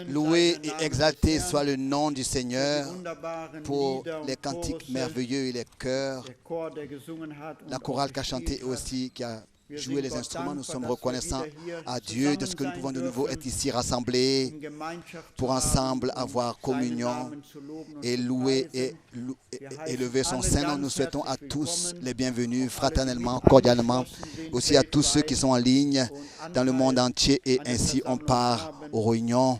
Loué et exalté soit le nom du Seigneur pour les cantiques merveilleux et les chœurs, la chorale qui a chanté et aussi qui a joué les instruments. Nous sommes reconnaissants à Dieu de ce que nous pouvons de nouveau être ici rassemblés pour ensemble avoir communion et louer et élever son Saint-Nom. Nous souhaitons à tous les bienvenus fraternellement, cordialement, aussi à tous ceux qui sont en ligne dans le monde entier, et ainsi on part aux réunions.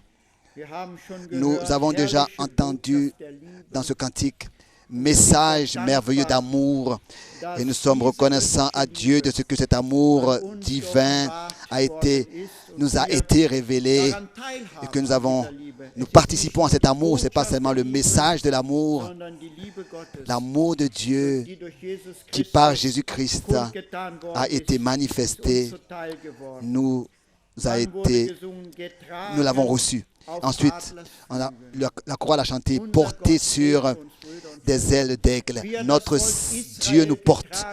Nous avons déjà entendu dans ce cantique message merveilleux d'amour, et nous sommes reconnaissants à Dieu de ce que cet amour divin nous a été révélé, et que nous participons à cet amour. Ce n'est pas seulement le message de l'amour de Dieu qui par Jésus-Christ a été manifesté, nous l'avons reçu. Ensuite, la chorale a chanté « Porté sur des ailes d'aigle ». Notre Dieu nous porte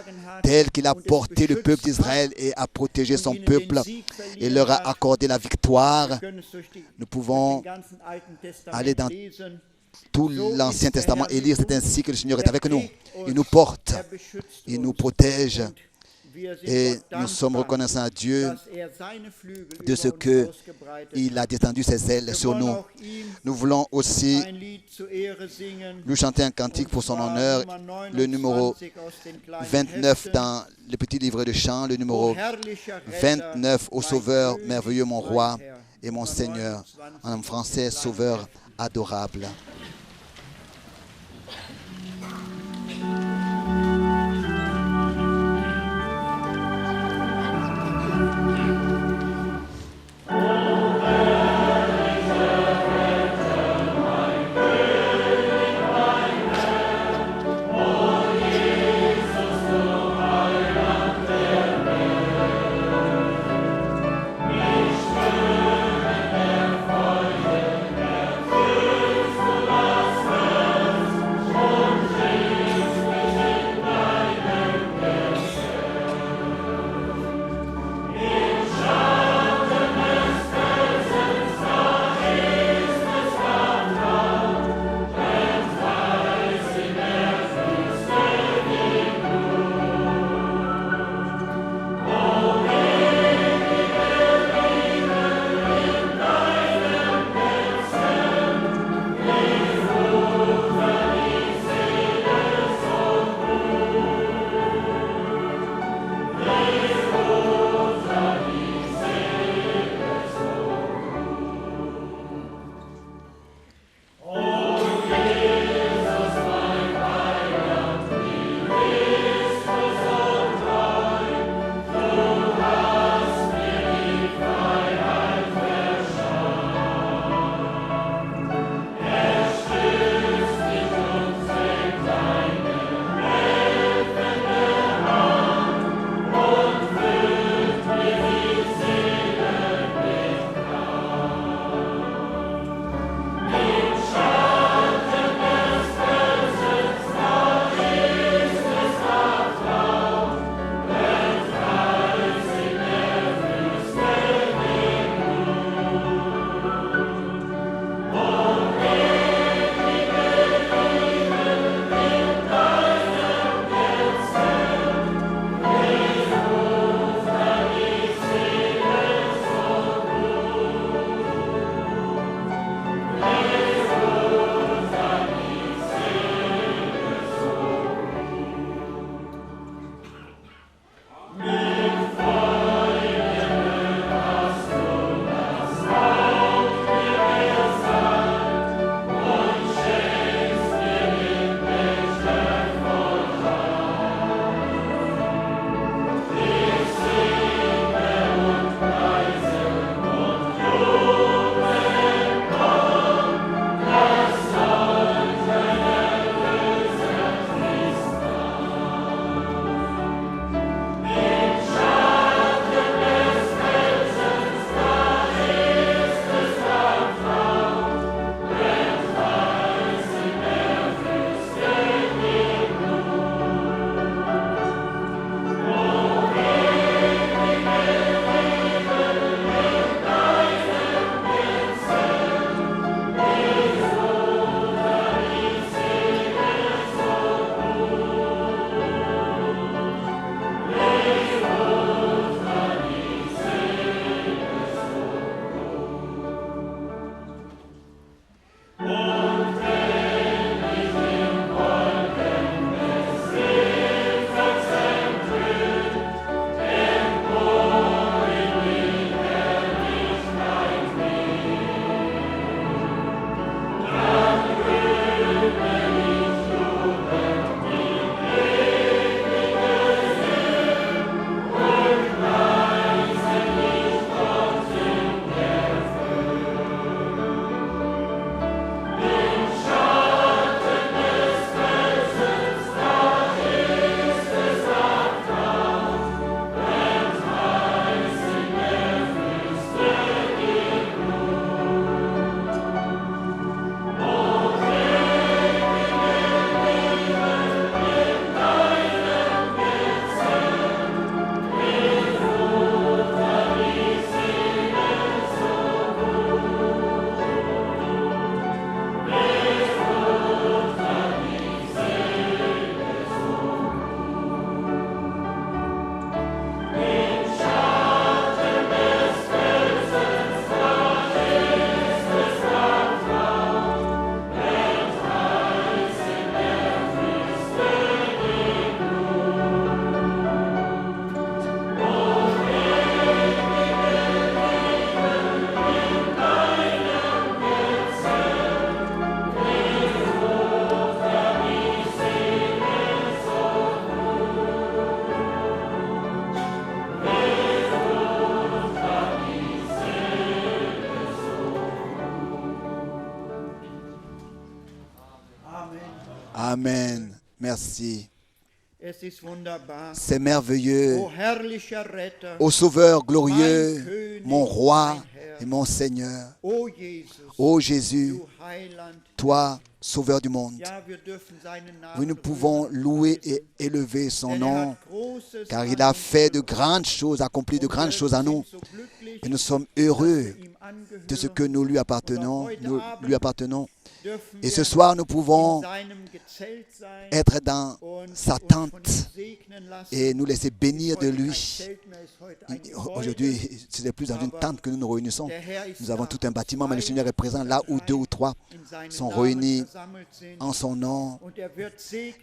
tel qu'il a porté le peuple d'Israël et a protégé son peuple et leur a accordé la victoire. Nous pouvons aller dans tout l'Ancien Testament et lire, c'est ainsi que le Seigneur est avec nous. Il nous porte, il nous protège. Et nous sommes reconnaissants à Dieu de ce qu'il a détendu ses ailes sur nous. Nous voulons aussi lui chanter un cantique pour son honneur, le numéro 29 dans le petit livret de chants, le numéro 29, « Ô Sauveur, merveilleux mon roi et mon Seigneur », en français, « Sauveur adorable ». Thank you. Amen. Merci. C'est merveilleux. Ô Sauveur glorieux, mon Roi et mon Seigneur. Ô Jésus, toi, Sauveur du monde. Oui, nous pouvons louer et élever son nom, car il a fait de grandes choses, accompli de grandes choses à nous. Et nous sommes heureux de ce que nous lui appartenons. Et ce soir, nous pouvons être dans sa tente et nous laisser bénir de lui. Aujourd'hui, ce n'est plus dans une tente que nous nous réunissons. Nous avons tout un bâtiment, mais le Seigneur est présent là où 2 ou 3 sont réunis en son nom.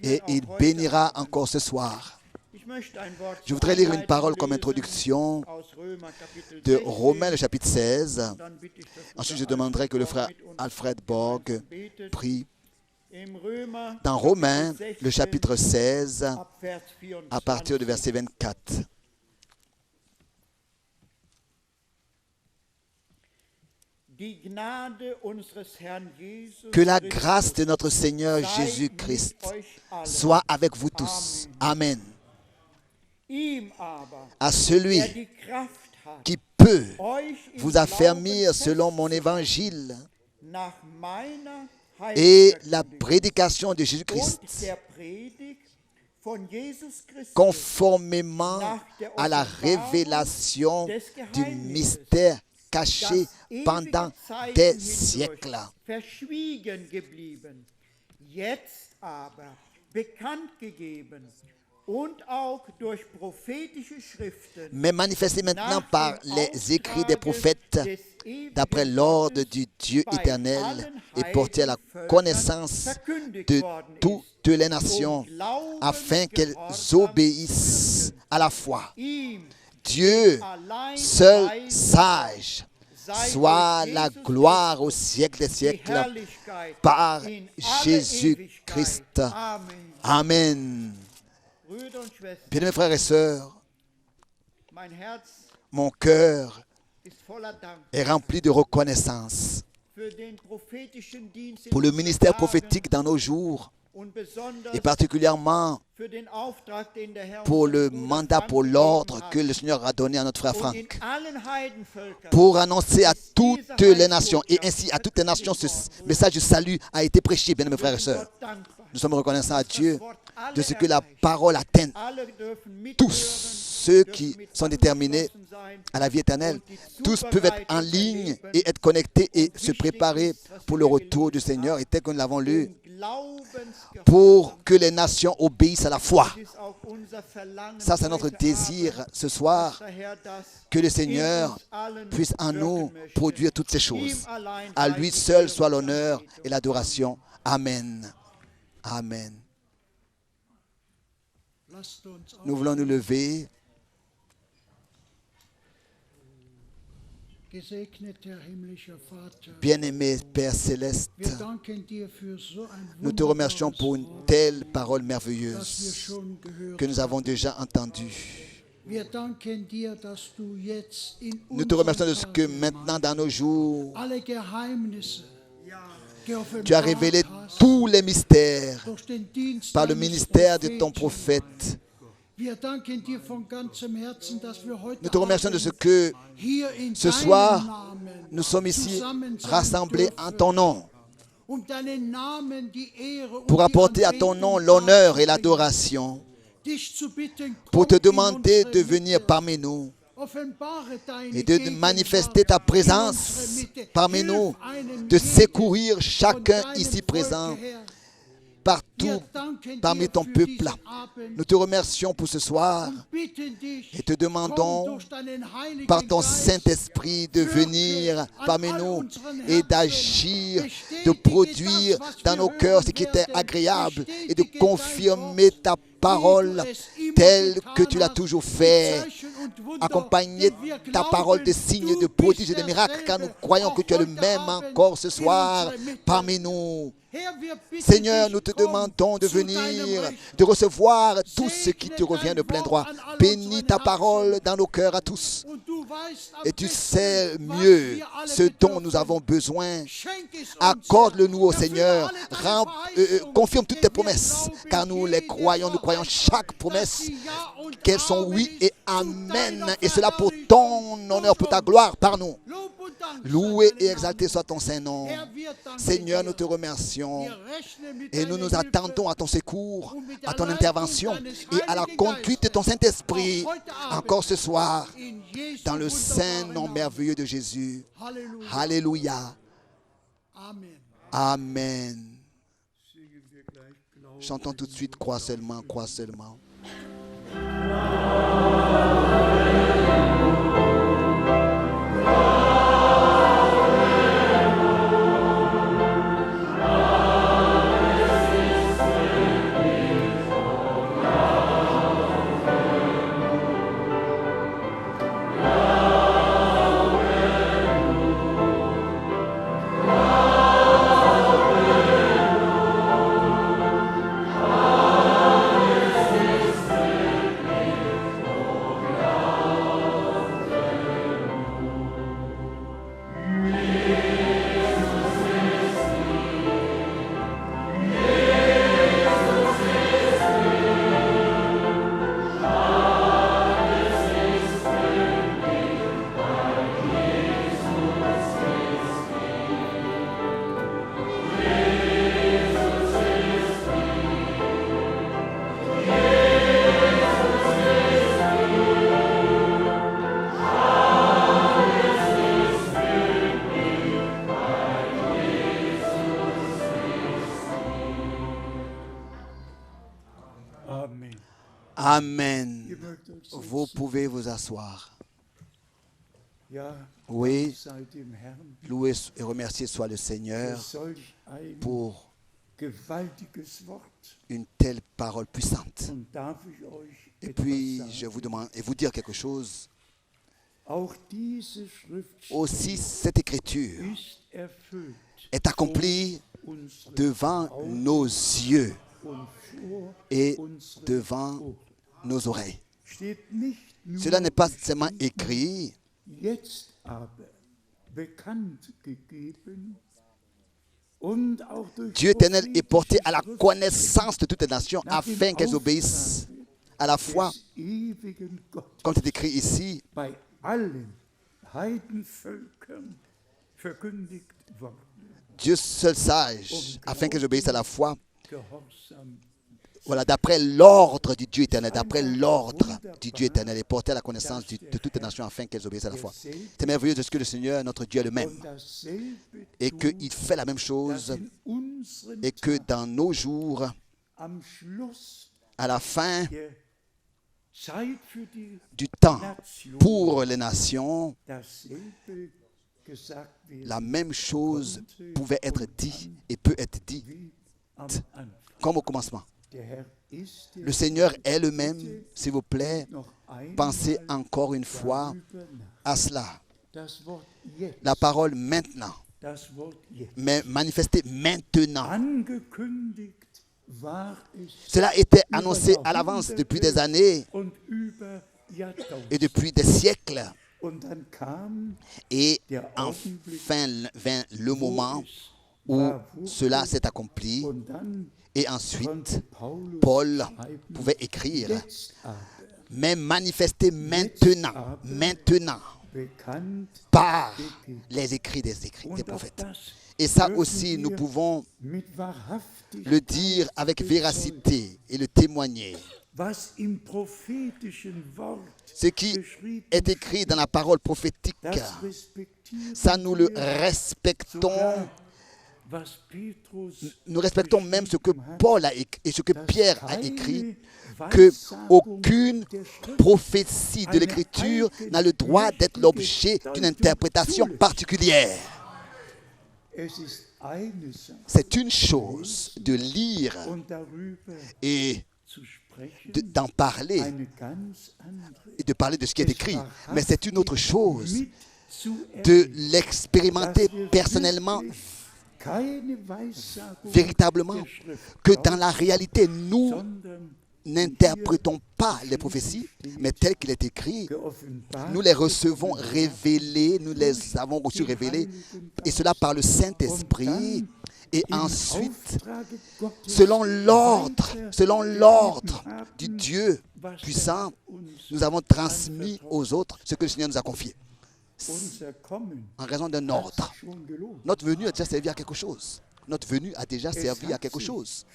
Et il bénira encore ce soir. Je voudrais lire une parole comme introduction de Romains, le chapitre 16. Ensuite, je demanderai que le frère Alfred Borg prie. Dans Romains, le chapitre 16, à partir du verset 24. Que la grâce de notre Seigneur Jésus-Christ soit avec vous tous. Amen. À celui qui peut vous affermir selon mon évangile et la prédication de Jésus-Christ, conformément à la révélation du mystère caché pendant des siècles, mais manifesté maintenant par les écrits des prophètes d'après l'ordre du Dieu éternel et porté à la connaissance de toutes les nations afin qu'elles obéissent à la foi. Dieu, seul sage, soit la gloire au siècle des siècles par Jésus-Christ. Amen. Bien-aimés frères et sœurs, mon cœur est rempli de reconnaissance pour le ministère prophétique dans nos jours et particulièrement pour le mandat, pour l'ordre que le Seigneur a donné à notre frère Franck pour annoncer à toutes les nations et ainsi à toutes les nations ce message de salut a été prêché, bien-aimés frères et sœurs. Nous sommes reconnaissants à Dieu de ce que la parole atteint tous ceux qui sont déterminés à la vie éternelle. Tous peuvent être en ligne et être connectés et se préparer pour le retour du Seigneur. Et tel que nous l'avons lu, pour que les nations obéissent à la foi. Ça, c'est notre désir ce soir, que le Seigneur puisse en nous produire toutes ces choses. À lui seul soit l'honneur et l'adoration. Amen. Amen. Nous voulons nous lever. Bien-aimé Père Céleste, nous te remercions pour une telle parole merveilleuse que nous avons déjà entendue. Nous te remercions de ce que maintenant dans nos jours, tu as révélé tous les mystères par le ministère de ton prophète. Nous te remercions de ce que ce soir, nous sommes ici rassemblés en ton nom pour apporter à ton nom l'honneur et l'adoration, pour te demander de venir parmi nous et de manifester ta présence parmi nous, de secourir chacun ici présent, partout parmi ton peuple. Nous te remercions pour ce soir et te demandons par ton Saint-Esprit de venir parmi nous et d'agir, de produire dans nos cœurs ce qui était agréable et de confirmer ta parole telle que tu l'as toujours fait. Accompagner ta parole de signes, de prodiges et de miracles, car nous croyons que tu es le même encore ce soir parmi nous. Seigneur, nous te demandons de venir, de recevoir tout ce qui te revient de plein droit. Bénis ta parole dans nos cœurs à tous. Et tu sais mieux ce dont nous avons besoin. Accorde-le-nous au Seigneur. Confirme toutes tes promesses, car nous les croyons. Nous croyons chaque promesse, qu'elles sont oui et amen. Et cela pour ton honneur, pour ta gloire par nous. Loué et exalté soit ton Saint-Nom. Seigneur, nous te remercions et nous nous attendons à ton secours, à ton intervention et à la conduite de ton Saint-Esprit encore ce soir, dans le Saint-Nom merveilleux de Jésus. Alléluia. Amen. Chantons tout de suite, crois seulement, crois seulement. Amen. Vous pouvez vous asseoir. Oui, loué et remercié soit le Seigneur pour une telle parole puissante. Et puis, je vous demande, et vous dire quelque chose. Aussi, cette écriture est accomplie devant nos yeux et devant nos oreilles. Cela n'est pas seulement écrit, Dieu éternel est porté à la connaissance de toutes les nations afin qu'elles obéissent à la foi, comme c'est écrit ici, Dieu seul sage, afin qu'elles obéissent à la foi. Voilà, d'après l'ordre du Dieu éternel, d'après l'ordre du Dieu éternel, est porté à la connaissance de toutes les nations afin qu'elles obéissent à la foi. C'est merveilleux de ce que le Seigneur, notre Dieu, est le même. Et qu'il fait la même chose. Et que dans nos jours, à la fin du temps pour les nations, la même chose pouvait être dit et peut être dit comme au commencement. Le Seigneur est le même, s'il vous plaît. Pensez encore une fois à cela. La parole maintenant, mais manifestée maintenant. Cela était annoncé à l'avance depuis des années et depuis des siècles. Et enfin vint le moment où cela s'est accompli. Et ensuite, Paul pouvait écrire, mais manifester maintenant, par les écrits des prophètes. Et ça aussi, nous pouvons le dire avec véracité et le témoigner. Ce qui est écrit dans la parole prophétique, ça nous le respectons. Nous respectons même ce que Paul a écrit et ce que Pierre a écrit, que aucune prophétie de l'Écriture n'a le droit d'être l'objet d'une interprétation particulière. C'est une chose de lire et d'en parler et de parler de ce qui est écrit, mais c'est une autre chose de l'expérimenter personnellement véritablement que dans la réalité, nous n'interprétons pas les prophéties, mais telles qu'il est écrit, nous les recevons révélées, nous les avons reçues révélées, et cela par le Saint-Esprit. Et ensuite, selon l'ordre du Dieu puissant, nous avons transmis aux autres ce que le Seigneur nous a confié. En raison d'un ordre. Notre venue a déjà servi à quelque chose. Notre venue a déjà servi à quelque chose.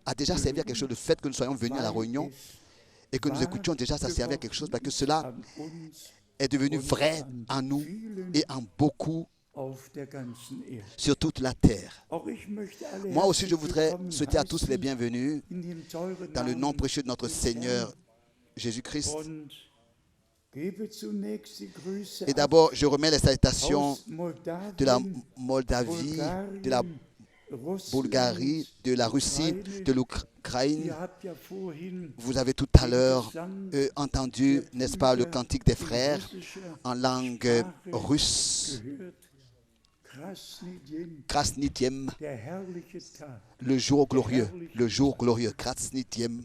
A déjà servi à quelque chose. Le fait que nous soyons venus à la réunion et que nous écoutions déjà, ça servait à quelque chose parce que cela est devenu vrai en nous et en beaucoup sur toute la terre. Moi aussi, je voudrais souhaiter à tous les bienvenus dans le nom précieux de notre Seigneur Jésus-Christ. Et d'abord, je remets les salutations de la Moldavie, de la Bulgarie, de la Russie, de l'Ukraine. Vous avez tout à l'heure entendu, n'est-ce pas, le cantique des frères en langue russe. Krasnitiem, le jour glorieux, Krasnitiem.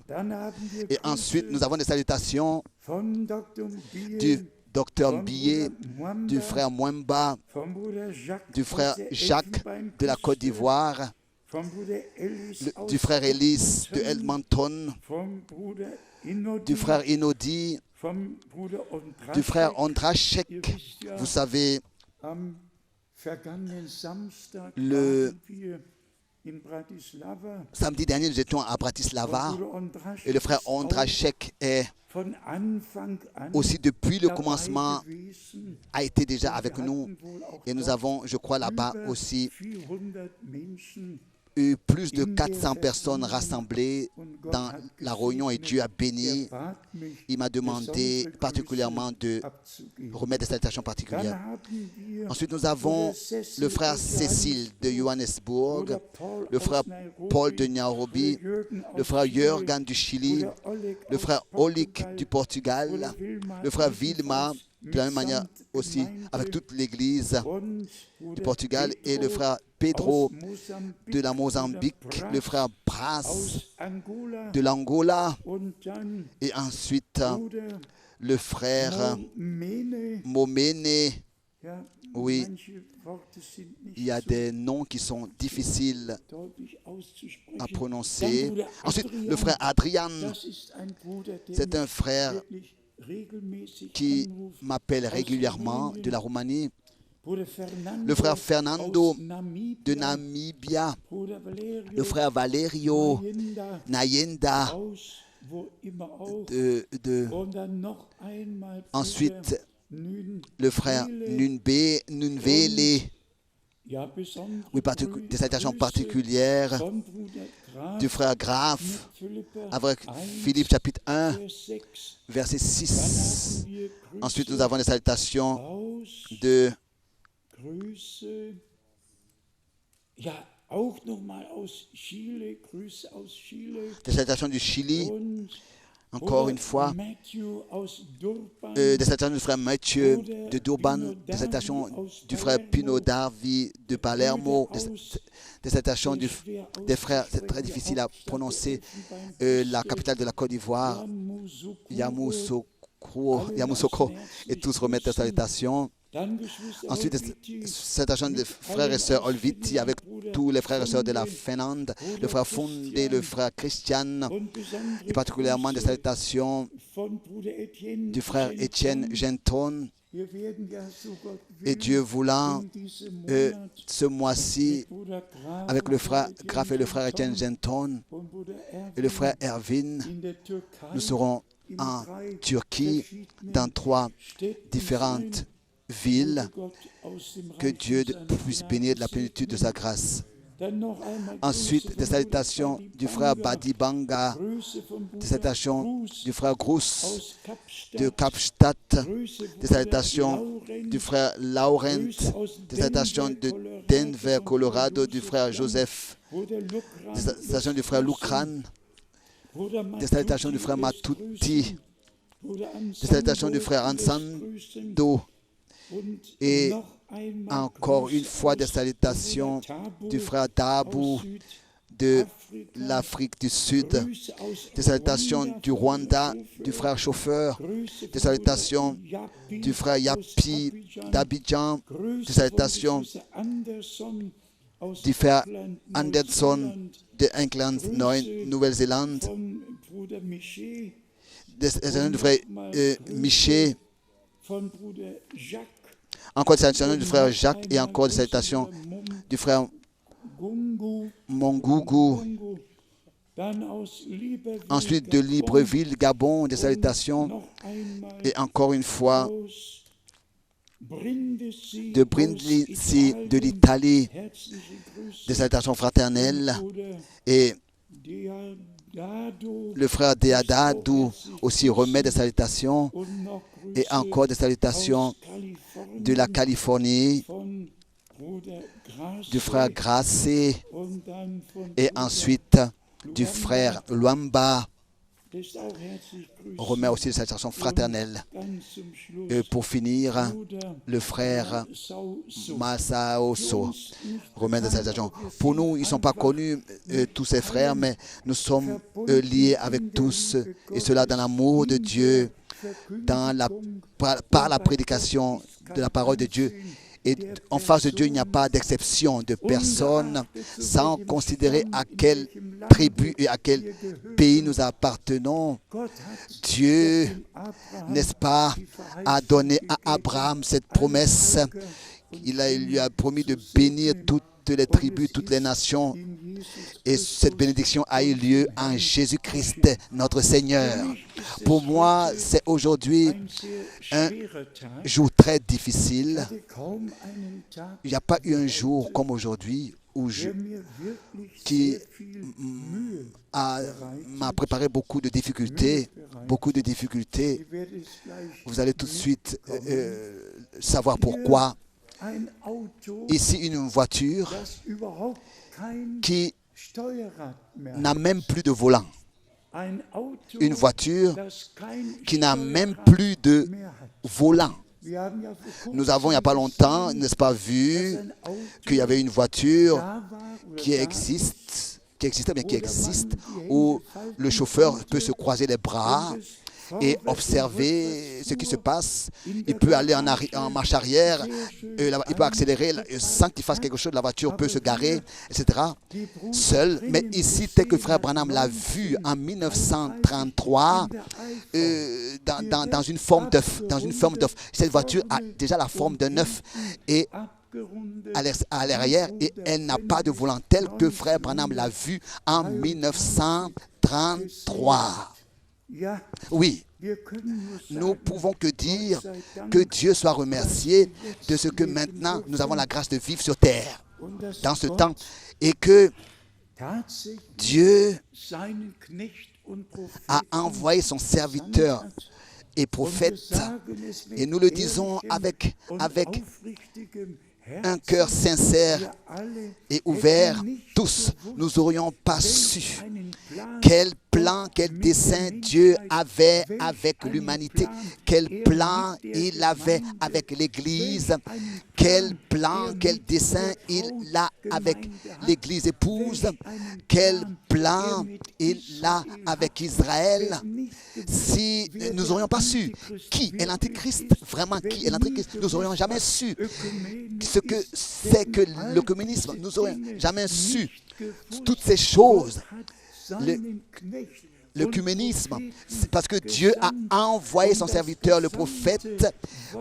Et ensuite, nous avons des salutations du docteur Billet, du frère Mwemba, du frère Jacques de la Côte d'Ivoire, du frère Ellis de Edmonton, du frère Inodi, du frère Ondrashek. Vous savez, le samedi dernier, nous étions à Bratislava et le frère Ondrashek est aussi depuis le commencement a été déjà avec nous et nous avons, je crois, là-bas aussi eu plus de 400 personnes rassemblées dans la réunion et Dieu a béni. Il m'a demandé particulièrement de remettre des salutations particulières. Ensuite, nous avons le frère Cécile de Johannesburg, le frère Paul de Nairobi, le frère Jürgen du Chili, le frère Olik du Portugal, le frère Vilma, de la même manière aussi avec toute l'église du Portugal, et le frère Pedro de la Mozambique, le frère Bras de l'Angola, et ensuite le frère Momene. Oui, il y a des noms qui sont difficiles à prononcer. Ensuite, le frère Adrian, c'est un frère qui m'appelle régulièrement de la Roumanie. Le frère Fernando de Namibia, le frère Valerio Nayenda ensuite le frère Nunvele. Oui, des salutations particulières du frère Graf avec Philippe chapitre 1 verset 6. Ensuite, nous avons des salutations de des salutations du Chili, encore une fois, des salutations du frère Mathieu de Durban, des salutations du frère Pino Darvi de Palermo, des salutations des frères, c'est très difficile à prononcer, la capitale de la Côte d'Ivoire, Yamoussoukro, et tous remettent des salutations. Ensuite, salutations des frères et sœurs Olviti avec tous les frères et sœurs de la Finlande, le frère Fondé, le frère Christian, et particulièrement des salutations du frère Étienne Genton. Et Dieu voulant, ce mois-ci, avec le frère Graf et le frère Étienne Genton et le frère Erwin, nous serons en Turquie dans 3 différentes villes. Que Dieu puisse bénir de la plénitude de sa grâce. Ensuite, des salutations du frère Badi Banga, des salutations du frère Grouss de Kapstadt, des salutations du frère Laurent, des salutations de Denver, Colorado, du frère Joseph, des salutations du frère Lukran, des salutations du frère Matuti, des salutations du frère Ansando, Et encore une fois, des salutations du frère Tabou de l'Afrique du Sud, des salutations du Rwanda, du frère Chauffeur, des salutations du frère Yapi d'Abidjan, des salutations du frère Anderson de England, Nouvelle-Zélande, des salutations du frère Miché, encore des salutations du frère Jacques et encore des salutations du frère Mongougou. Ensuite de Libreville, Gabon, des salutations. Et encore une fois de Brindisi, de l'Italie, des salutations fraternelles. Et le frère Deadadou aussi remet des salutations. Et encore des salutations de la Californie, du frère Gracé, et ensuite du frère Luamba. On remet aussi des salutations fraternelles. Et pour finir, le frère Masaoso remet des salutations. Pour nous, ils ne sont pas connus, tous ces frères, mais nous sommes liés avec tous, et cela dans l'amour de Dieu, par la prédication de la parole de Dieu. Et en face de Dieu, il n'y a pas d'exception de personne, sans considérer à quelle tribu et à quel pays nous appartenons. Dieu, n'est-ce pas, a donné à Abraham cette promesse. Il lui a promis de bénir toutes les tribus, toutes les nations. Et cette bénédiction a eu lieu en Jésus-Christ, notre Seigneur. Pour moi, c'est aujourd'hui un jour très difficile. Il n'y a pas eu un jour comme aujourd'hui qui m'a préparé beaucoup de difficultés. Vous allez tout de suite savoir pourquoi. Ici, une voiture qui n'a même plus de volant. Une voiture qui n'a même plus de volant. Nous avons, il n'y a pas longtemps, n'est-ce pas, vu qu'il y avait une voiture qui existe, où le chauffeur peut se croiser les bras et observer ce qui se passe. Il peut aller en marche arrière, il peut accélérer sans qu'il fasse quelque chose, la voiture peut se garer, etc. Seul. Mais ici, tel que frère Branham l'a vu en 1933, dans une forme d'œuf. Cette voiture a déjà la forme d'un œuf et à l'arrière, et elle n'a pas de volant, tel que frère Branham l'a vu en 1933. Oui, nous pouvons que dire que Dieu soit remercié de ce que maintenant nous avons la grâce de vivre sur terre dans ce temps, et que Dieu a envoyé son serviteur et prophète, et nous le disons avec un cœur sincère et ouvert, tous, nous n'aurions pas su quel plan, quel dessein Dieu avait avec l'humanité, quel plan il avait avec l'Église, quel plan, quel dessein il a avec l'Église épouse, quel plan il a avec Israël. Si nous n'aurions pas su qui est l'Antéchrist, vraiment qui est l'Antéchrist, nous n'aurions jamais su ce que c'est que le communisme, nous n'aurions jamais su toutes ces choses. L'œcuménisme, parce que Dieu a envoyé son serviteur, le prophète,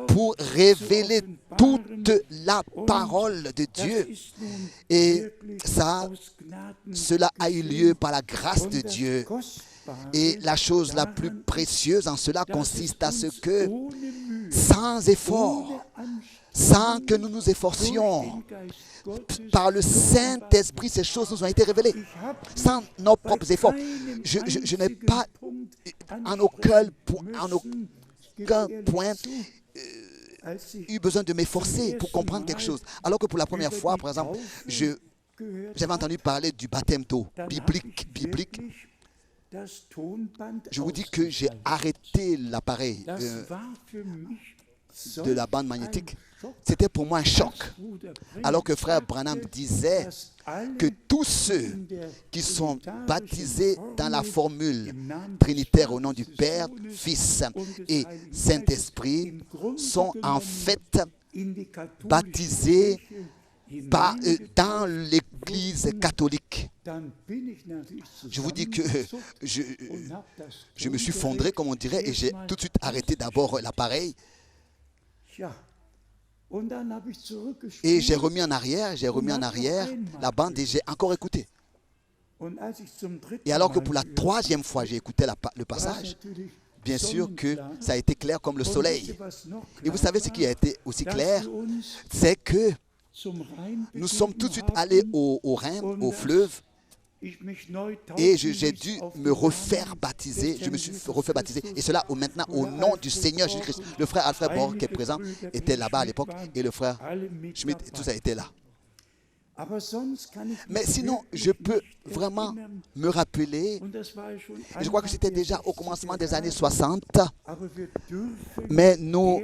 pour révéler toute la parole de Dieu. Et cela a eu lieu par la grâce de Dieu. Et la chose la plus précieuse en cela consiste à ce que, sans effort, sans que nous nous efforcions, par le Saint-Esprit, ces choses nous ont été révélées. Sans nos propres efforts. Je n'ai pas en aucun point eu besoin de m'efforcer pour comprendre quelque chose. Alors que pour la première fois, par exemple, j'avais entendu parler du baptême d'eau biblique. Je vous dis que j'ai arrêté l'appareil. de la bande magnétique, c'était pour moi un choc. Alors que frère Branham disait que tous ceux qui sont baptisés dans la formule trinitaire au nom du Père, Fils et Saint-Esprit sont en fait baptisés dans l'Église catholique. Je vous dis que je me suis fondré, comme on dirait, et j'ai tout de suite arrêté d'abord l'appareil. Et j'ai remis en arrière la bande et j'ai encore écouté. Et alors que pour la troisième fois, j'ai écouté le passage, bien sûr que ça a été clair comme le soleil. Et vous savez ce qui a été aussi clair, c'est que nous sommes tout de suite allés au Rhin, au fleuve, et j'ai dû me refaire baptiser. Je me suis refait baptiser. Et cela maintenant au nom du Seigneur Jésus-Christ. Le frère Alfred Borg qui est présent était là-bas à l'époque. Et le frère Schmidt, tout ça était là. Mais sinon, je peux vraiment me rappeler, je crois que c'était déjà au commencement des années 60, mais nous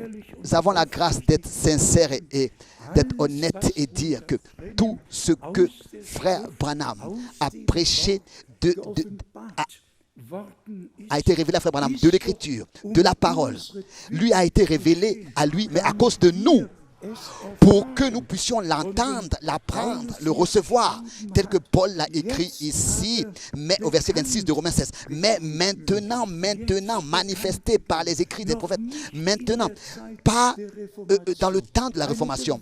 avons la grâce d'être sincères et d'être honnêtes et dire que tout ce que frère Branham a prêché a été révélé à frère Branham de l'écriture, de la parole, lui a été révélé à lui, mais à cause de nous, pour que nous puissions l'entendre, l'apprendre, le recevoir, tel que Paul l'a écrit ici, mais au verset 26 de Romains 16. Mais maintenant, manifesté par les écrits des prophètes, maintenant, pas dans le temps de la Réformation.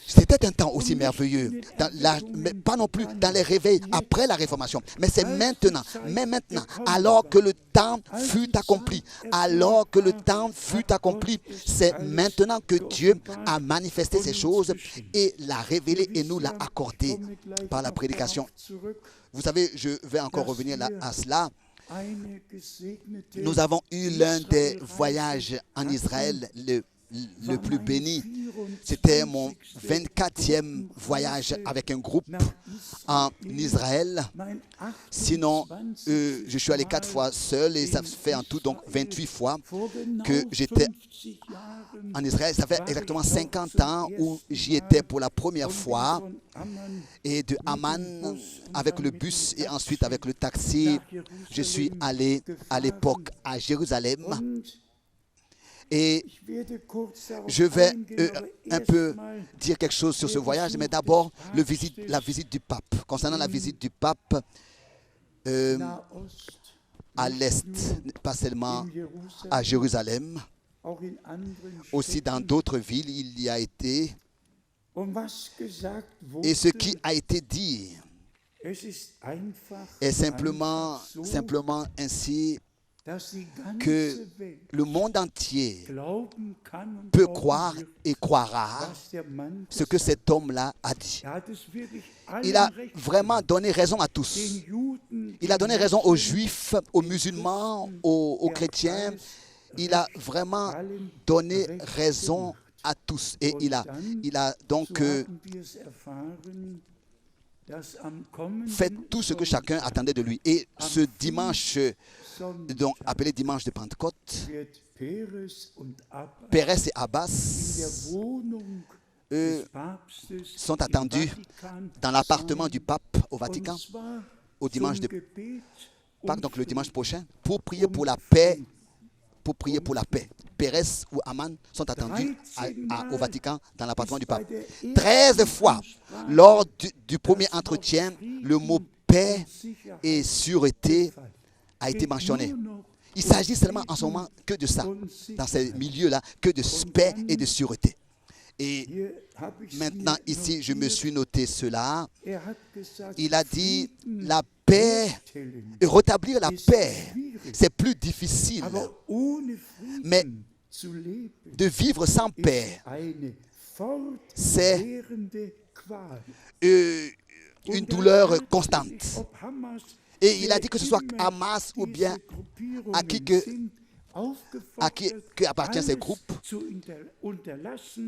C'était un temps aussi merveilleux, mais pas non plus dans les réveils après la Réformation. Mais c'est maintenant, alors que le temps fut accompli, c'est maintenant que Dieu a manifesté ces choses et l'a révélé et nous l'a accordé par la prédication. Vous savez, je vais encore revenir à cela. Nous avons eu l'un des voyages en Israël le plus béni. C'était mon 24e voyage avec un groupe en Israël. Sinon, je suis allé 4 fois seul et ça fait en tout donc 28 fois que j'étais en Israël. Ça fait exactement 50 ans où j'y étais pour la première fois. Et de Amman, avec le bus et ensuite avec le taxi, je suis allé à l'époque à Jérusalem. Et je vais un peu dire quelque chose sur ce voyage, mais d'abord la visite du pape. Concernant la visite du pape à l'Est, pas seulement à Jérusalem, aussi dans d'autres villes, il y a été. Et ce qui a été dit est simplement ainsi que le monde entier peut croire et croira ce que cet homme-là a dit. Il a vraiment donné raison à tous. Il a donné raison aux juifs, aux musulmans, aux chrétiens. Il a vraiment donné raison à tous. Et il a donc fait tout ce que chacun attendait de lui. Et ce dimanche, donc appelé dimanche de Pentecôte, Pérez et Abbas sont attendus dans l'appartement du pape au Vatican au dimanche de Pâques, donc le dimanche prochain, pour prier pour la paix. Pérez ou Amman sont attendus au Vatican dans l'appartement du pape. 13 fois, lors du premier entretien, le mot paix et sûreté a été mentionné. Il s'agit seulement en ce moment que de ça, dans ces milieux-là, que de paix et de sûreté. Et maintenant, ici, je me suis noté cela. Il a dit la paix, et rétablir la paix, c'est plus difficile. Mais de vivre sans paix, c'est une douleur constante. Et il a dit que ce soit Hamas ou bien à qui appartient ces groupes,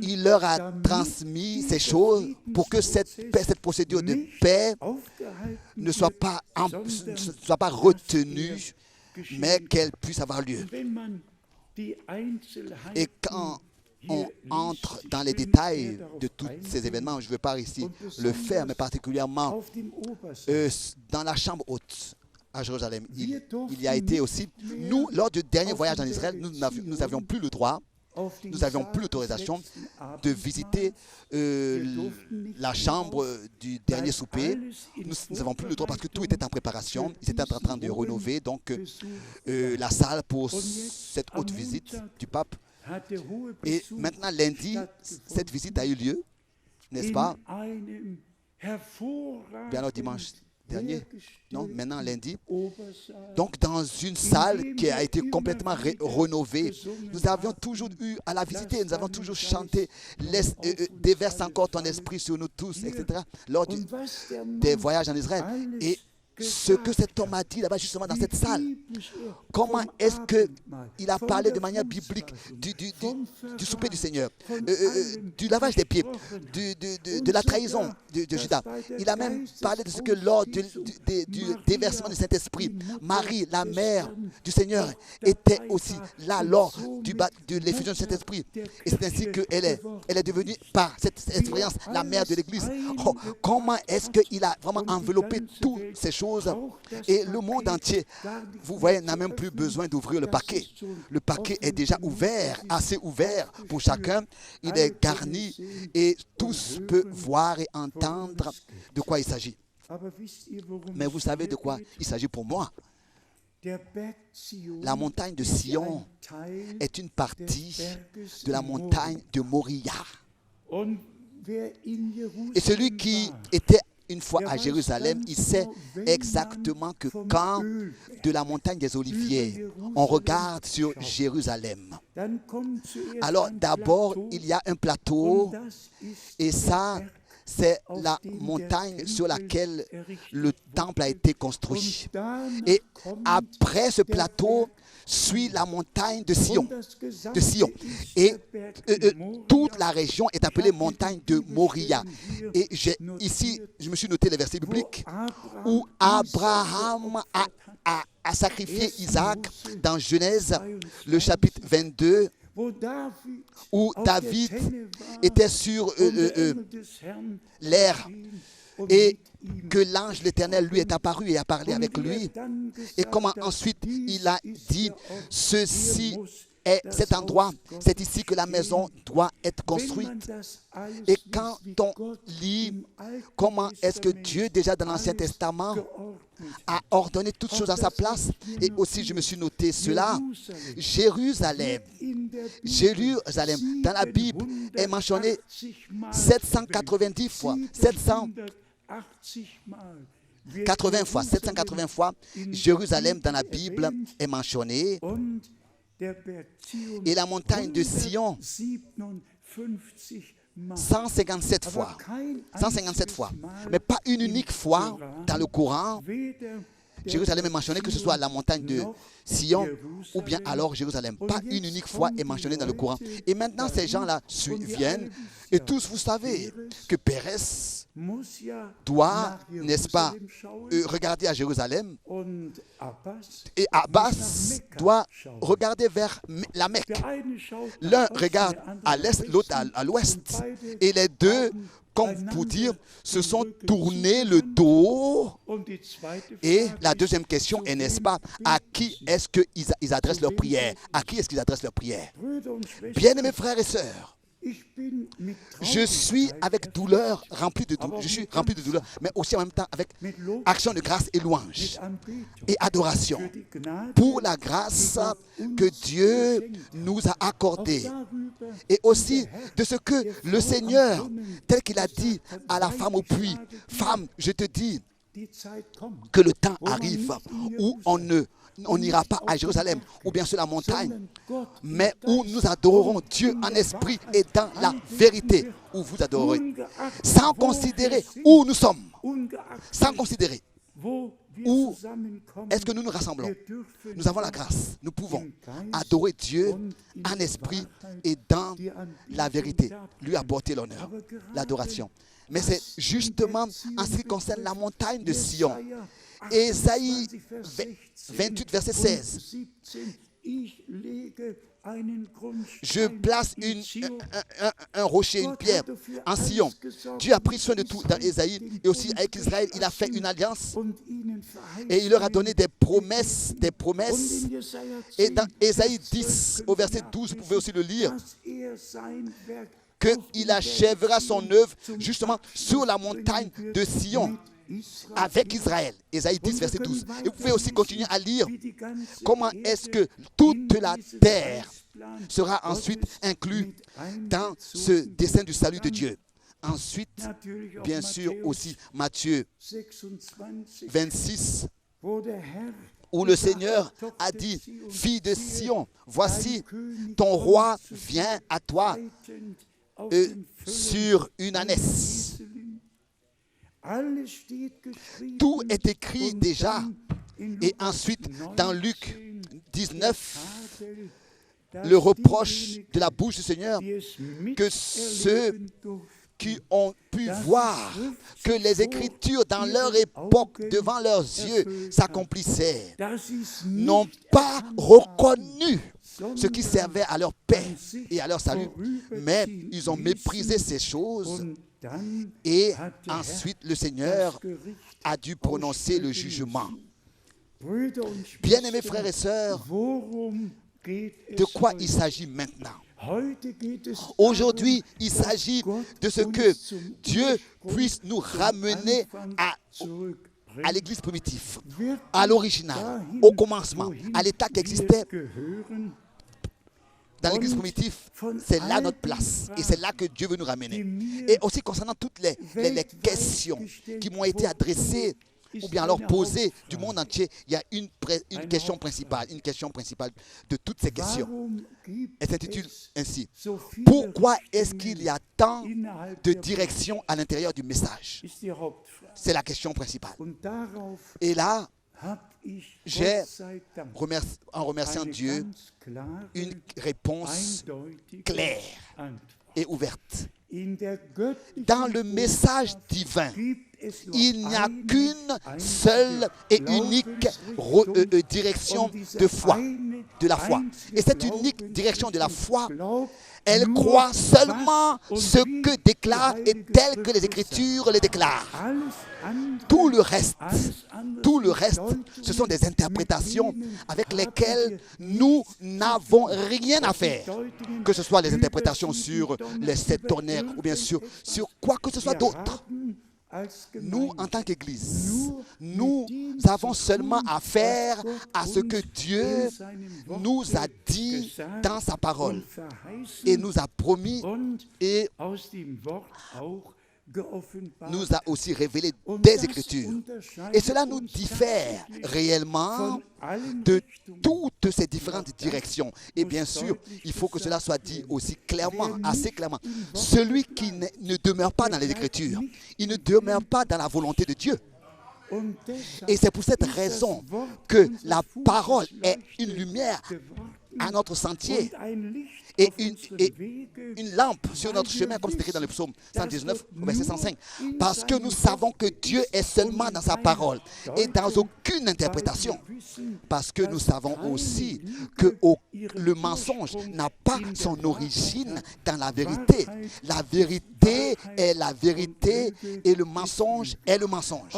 il leur a transmis ces choses pour que cette procédure de paix ne soit pas retenue, mais qu'elle puisse avoir lieu. Et quand on entre dans les détails de tous ces événements. Je ne veux pas ici le faire, mais particulièrement dans la chambre haute à Jérusalem. Il y a été aussi, nous, lors du dernier voyage en Israël, nous n'avions plus le droit, nous n'avions plus l'autorisation de visiter la chambre du dernier souper. Nous n'avons plus le droit parce que tout était en préparation. Ils étaient en train de rénover donc la salle pour cette haute visite du pape. Et maintenant, lundi, cette visite a eu lieu, n'est-ce pas? Bien alors dimanche dernier, non, maintenant lundi. Donc dans une salle qui a été complètement rénovée, nous avions toujours eu à la visiter, nous avons toujours chanté déverse encore ton esprit sur nous tous, etc. lors des voyages en Israël. Et ce que cet homme a dit là-bas justement dans cette salle, comment est-ce qu'il a parlé de manière biblique du souper du Seigneur, du lavage des pieds, de la trahison de Judas. Il a même parlé de ce que lors du déversement du Saint-Esprit, Marie, la mère du Seigneur, était aussi là lors de l'effusion du Saint-Esprit. Et c'est ainsi qu'elle est devenue, par cette expérience, la mère de l'Église. Oh, comment est-ce qu'il a vraiment enveloppé toutes ces choses? Et le monde entier, vous voyez, n'a même plus besoin d'ouvrir le paquet. Le paquet est déjà ouvert, assez ouvert pour chacun. Il est garni et tous peuvent voir et entendre de quoi il s'agit. Mais vous savez de quoi il s'agit pour moi? La montagne de Sion est une partie de la montagne de Moria. Et celui qui était une fois à Jérusalem, il sait exactement que quand de la montagne des Oliviers, on regarde sur Jérusalem, alors d'abord il y a un plateau et ça, c'est la montagne sur laquelle le temple a été construit. Et après ce plateau, suit la montagne de Sion. Et toute la région est appelée montagne de Moria. Et ici, je me suis noté les versets bibliques où Abraham a sacrifié Isaac dans Genèse, le chapitre 22, où David était sur l'air et que l'ange de l'Éternel lui est apparu et a parlé avec lui. Et comment ensuite il a dit, ceci est cet endroit, c'est ici que la maison doit être construite. Et quand on lit comment est-ce que Dieu déjà dans l'Ancien Testament a ordonné toutes choses à sa place, et aussi je me suis noté cela, Jérusalem dans la Bible est mentionné 790 fois, 780 fois, 780 fois, Jérusalem dans la Bible est mentionné. Et la montagne de Sion, 157 fois. 157 fois. Mais pas une unique fois dans le Coran. Jérusalem est mentionné, que ce soit la montagne de Sion ou bien alors Jérusalem. Pas une unique fois est mentionné dans le Coran. Et maintenant, ces gens-là viennent et tous, vous savez que Pérez doit, n'est-ce pas, regarder à Jérusalem et Abbas doit regarder vers la Mecque. L'un regarde à l'est, l'autre à l'ouest. Et les deux, comme pour dire, se sont tournés le dos. Et la deuxième question est, n'est-ce pas, à qui est-ce qu'ils adressent leur prière? À qui est-ce qu'ils adressent leur prière? Bien-aimés frères et sœurs, je suis avec douleur, je suis rempli de douleur, mais aussi en même temps avec action de grâce et louange et adoration pour la grâce que Dieu nous a accordée et aussi de ce que le Seigneur, tel qu'il a dit à la femme au puits, femme, je te dis que le temps arrive où on n'ira pas à Jérusalem ou bien sur la montagne, mais où nous adorerons Dieu en esprit et dans la vérité, où vous adorerez, sans considérer où nous sommes, sans considérer où est-ce que nous nous rassemblons. Nous avons la grâce, nous pouvons adorer Dieu en esprit et dans la vérité, lui apporter l'honneur, l'adoration. Mais c'est justement en ce qui concerne la montagne de Sion. Ésaïe 28, verset 16. Je place un rocher, une pierre, un sillon. Dieu a pris soin de tout dans Ésaïe et aussi avec Israël. Il a fait une alliance et il leur a donné des promesses. Et dans Ésaïe 10, au verset 12, vous pouvez aussi le lire, qu'il achèvera son œuvre justement sur la montagne de Sion avec Israël. Ésaïe 10, verset 12. Et vous pouvez aussi continuer à lire comment est-ce que toute la terre sera ensuite inclue dans ce dessein du salut de Dieu. Ensuite, bien sûr, aussi Matthieu 26, où le Seigneur a dit, « Fille de Sion, voici ton roi vient à toi sur une ânesse. » Tout est écrit déjà. Et ensuite, dans Luc 19, le reproche de la bouche du Seigneur, que ceux qui ont pu voir que les Écritures dans leur époque, devant leurs yeux, s'accomplissaient, n'ont pas reconnu ce qui servait à leur paix et à leur salut, mais ils ont méprisé ces choses. Et ensuite, le Seigneur a dû prononcer le jugement. Bien-aimés frères et sœurs, de quoi il s'agit maintenant? Aujourd'hui, il s'agit de ce que Dieu puisse nous ramener à l'église primitive, à l'original, au commencement, à l'état qui existait. Dans l'église primitive, c'est là notre place. Et c'est là que Dieu veut nous ramener. Et aussi concernant toutes les questions qui m'ont été adressées ou bien alors posées du monde entier, il y a une question principale de toutes ces questions. Elle s'intitule ainsi. Pourquoi est-ce qu'il y a tant de directions à l'intérieur du message? C'est la question principale. Et là, j'ai, en remerciant Dieu, une réponse claire et ouverte. Dans le message divin, il n'y a qu'une seule et unique direction de la foi. Et cette unique direction de la foi, elle croit seulement ce que déclare et tel que les Écritures le déclarent. Tout le reste, ce sont des interprétations avec lesquelles nous n'avons rien à faire. Que ce soit les interprétations sur les 7 tonnerres ou bien sûr sur quoi que ce soit d'autre. Nous, en tant qu'Église, nous avons seulement affaire à ce que Dieu nous a dit dans sa parole et nous a promis et nous a aussi révélé des Écritures. Et cela nous diffère réellement de toutes ces différentes directions. Et bien sûr, il faut que cela soit dit aussi clairement, assez clairement. Celui qui ne demeure pas dans les Écritures, il ne demeure pas dans la volonté de Dieu. Et c'est pour cette raison que la parole est une lumière à notre sentier et une lampe sur notre chemin, comme c'est écrit dans le psaume 119, verset 105. Parce que nous savons que Dieu est seulement dans sa parole et dans aucune interprétation. Parce que nous savons aussi que le mensonge n'a pas son origine dans la vérité. La vérité est la vérité et le mensonge est le mensonge.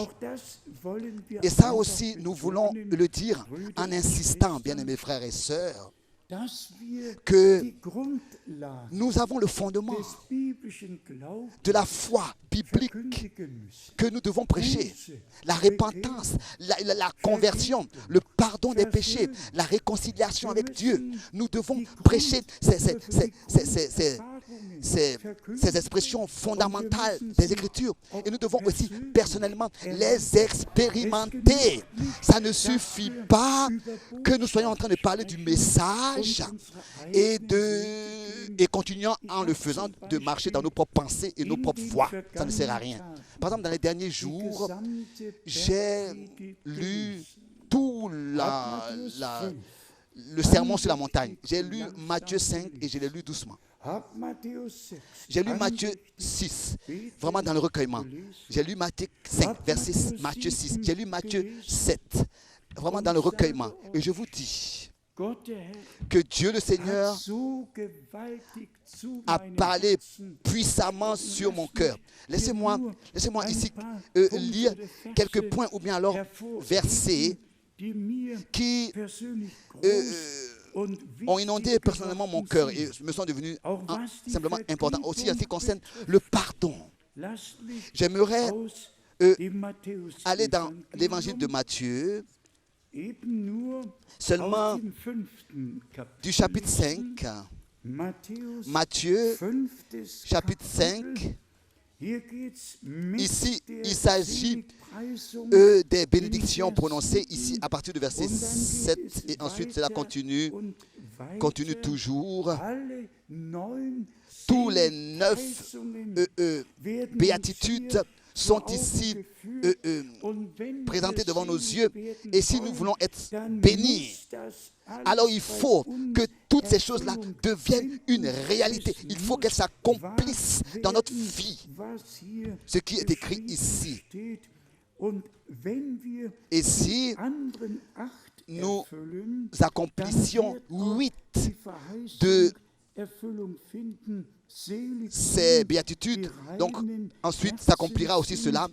Et ça aussi, nous voulons le dire en insistant, bien-aimés frères et sœurs, que nous avons le fondement de la foi biblique que nous devons prêcher. La repentance, la conversion, le pardon des péchés, la réconciliation avec Dieu. Nous devons prêcher ces expressions fondamentales des Écritures. Et nous devons aussi personnellement les expérimenter. Ça ne suffit pas que nous soyons en train de parler du message et continuant en le faisant de marcher dans nos propres pensées et nos propres voies. Ça ne sert à rien. Par exemple, dans les derniers jours, j'ai lu tout le sermon sur la montagne. J'ai lu Matthieu 5 et je l'ai lu doucement. J'ai lu Matthieu 6, vraiment dans le recueillement. J'ai lu Matthieu 5, verset Matthieu 6. J'ai lu Matthieu 7, vraiment dans le recueillement. Et je vous dis, que Dieu le Seigneur a parlé puissamment sur mon cœur. Laissez-moi ici lire quelques points ou bien alors versets qui ont inondé personnellement mon cœur et me sont devenus simplement importants. Aussi en ce qui concerne le pardon. J'aimerais aller dans l'évangile de Matthieu, seulement du chapitre 5. Matthieu, chapitre 5. Ici, il s'agit des bénédictions prononcées ici à partir du verset 7 et ensuite cela continue toujours. Tous les 9 béatitudes sont ici présentées devant nos yeux et si nous voulons être bénis, alors il faut que toutes ces choses-là deviennent une réalité. Il faut qu'elles s'accomplissent dans notre vie. Ce qui est écrit ici. Et si nous accomplissions 8 de ces béatitudes, donc ensuite s'accomplira aussi cela.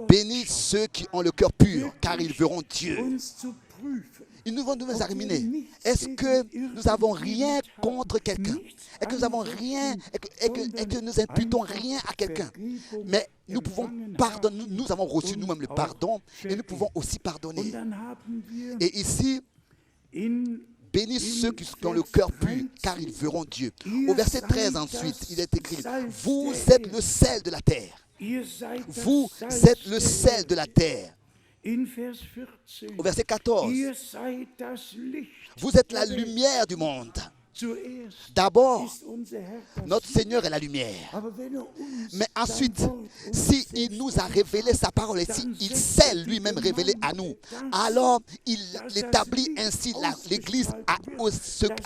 Bénis ceux qui ont le cœur pur, car ils verront Dieu. Ils nous vont nous examiner. Est-ce que nous n'avons rien contre quelqu'un? Est-ce que nous avons rien et que nous imputons rien à quelqu'un? Mais nous pouvons pardonner. Nous avons reçu nous-mêmes le pardon et nous pouvons aussi pardonner. Et ici, bénis ceux qui ont le cœur pur, car ils verront Dieu. Au verset 13 ensuite, il est écrit, vous êtes le sel de la terre. Vous êtes le sel de la terre. Au verset 14, vous êtes la lumière du monde. D'abord, notre Seigneur est la lumière. Mais ensuite, s'il nous a révélé sa parole et s'il s'est lui-même révélé à nous, alors il établit ainsi l'Église à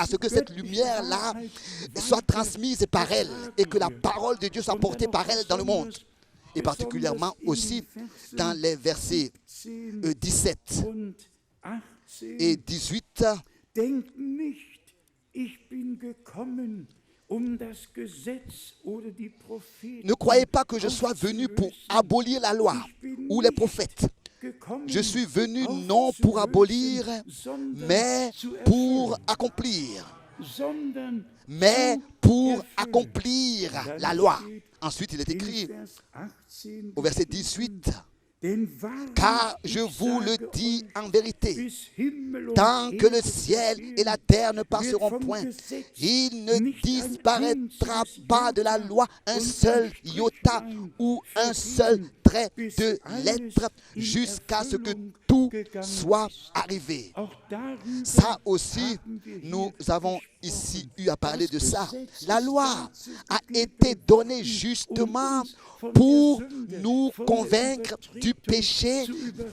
ce que cette lumière-là soit transmise par elle et que la parole de Dieu soit portée par elle dans le monde. Et particulièrement aussi dans les versets 17 et 18. Ne croyez pas que je sois venu pour abolir la loi ou les prophètes. Je suis venu non pour abolir, mais pour accomplir. Mais pour accomplir la loi. Ensuite, il est écrit au verset 18, car je vous le dis en vérité, tant que le ciel et la terre ne passeront point, il ne disparaîtra pas de la loi un seul iota ou un seul trait de lettre jusqu'à ce que tout soit arrivé. Ça aussi, nous avons ici eu à parler de ça. La loi a été donnée justement pour nous convaincre du péché,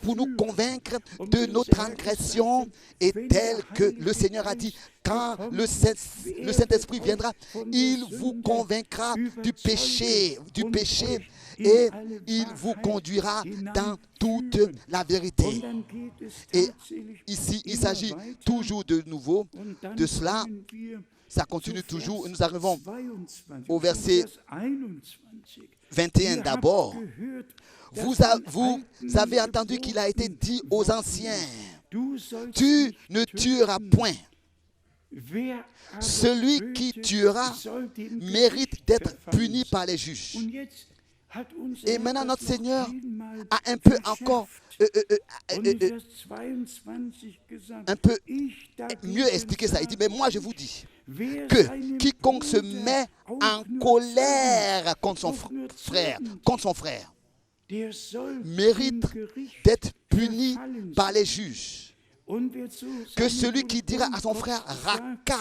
pour nous convaincre de nos transgressions, et tel que le Seigneur a dit, quand le Saint-Esprit viendra, il vous convaincra du péché et il vous conduira dans toute la vérité. Et ici, il s'agit toujours de nouveau de cela. Ça continue toujours. Nous arrivons au verset 21 d'abord. Vous avez entendu qu'il a été dit aux anciens, tu ne tueras point. Celui qui tuera mérite d'être puni par les juges. Et maintenant, notre Seigneur a un peu encore un peu mieux expliqué ça. Il dit, mais moi je vous dis que quiconque se met en colère contre son frère, mérite d'être puni par les juges. Que celui qui dira à son frère Raka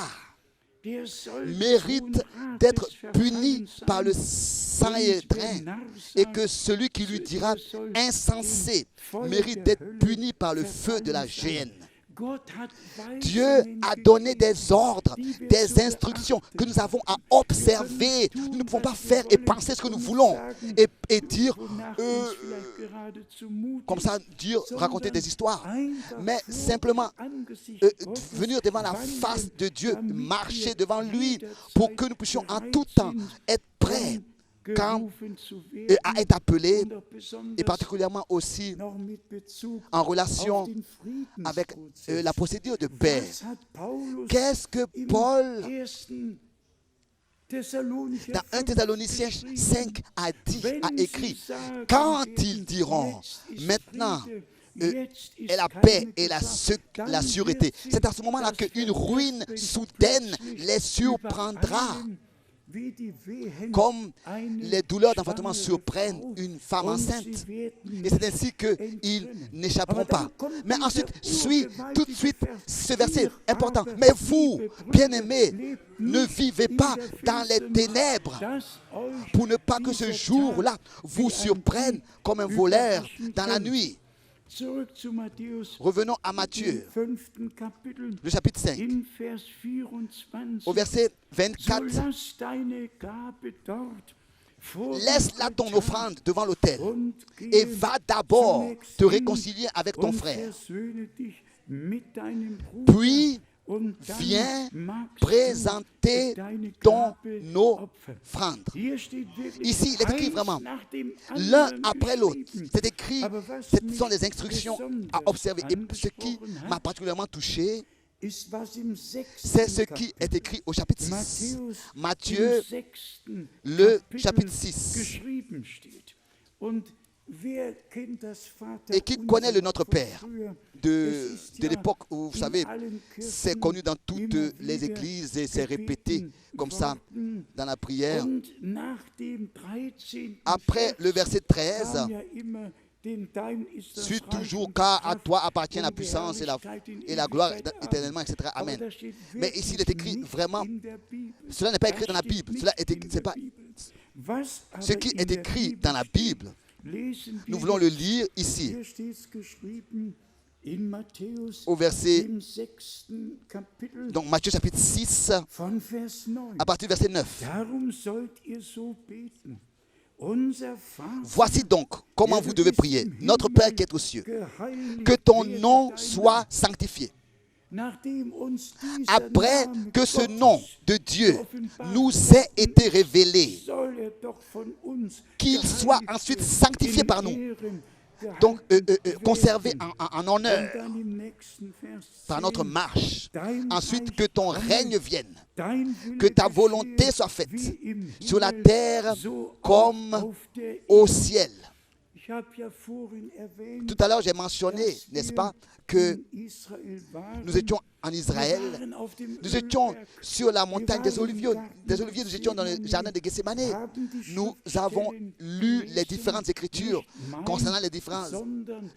mérite d'être puni par le Sanhédrin, et que celui qui lui dira insensé mérite d'être puni par le feu de la géhenne. Dieu a donné des ordres, des instructions que nous avons à observer. Nous ne pouvons pas faire et penser ce que nous voulons et dire, comme ça, raconter des histoires. Mais simplement venir devant la face de Dieu, marcher devant lui pour que nous puissions en tout temps être prêts quand à être appelé, et particulièrement aussi en relation avec la procédure de paix. Qu'est-ce que Paul, dans 1 Thessaloniciens 5, a écrit? Quand ils diront, maintenant, et la paix et la sûreté, c'est à ce moment-là qu'une ruine soudaine les surprendra. Comme les douleurs d'enfantement surprennent une femme enceinte. Et c'est ainsi qu'ils n'échapperont pas. Mais ensuite, suit tout de suite ce verset important. Mais vous, bien-aimés, ne vivez pas dans les ténèbres pour ne pas que ce jour-là vous surprenne comme un voleur dans la nuit. Revenons à Matthieu, le chapitre 5, au verset 24. Laisse là ton offrande devant l'autel et va d'abord te réconcilier avec ton frère. Puis viens présenter ton offrande. Ici, il est écrit vraiment l'un après l'autre. C'est écrit, ce sont les instructions à observer. Et ce qui m'a particulièrement touché, c'est ce qui est écrit au chapitre 6. Matthieu, le chapitre 6. Et qui connaît le Notre Père de l'époque où, vous savez, c'est connu dans toutes les églises et c'est répété comme ça dans la prière. Après le verset 13, suis toujours, car à toi appartient la puissance et la gloire éternellement, etc. Amen. Mais ici, il est écrit vraiment, cela n'est pas écrit dans la Bible. C'est pas ce qui est écrit dans la Bible. Nous voulons le lire ici, au verset, donc Matthieu chapitre 6, à partir du verset 9. Voici donc comment vous devez prier. Notre Père qui est aux cieux, que ton nom soit sanctifié. Après que ce nom de Dieu nous ait été révélé, qu'il soit ensuite sanctifié par nous, donc conservé en honneur par notre marche. Ensuite, que ton règne vienne, que ta volonté soit faite sur la terre comme au ciel. Tout à l'heure, j'ai mentionné, n'est-ce pas, que nous étions en Israël, nous étions sur la montagne des Oliviers, nous étions dans le jardin de Gethsémane. Nous avons lu les différentes écritures concernant les différents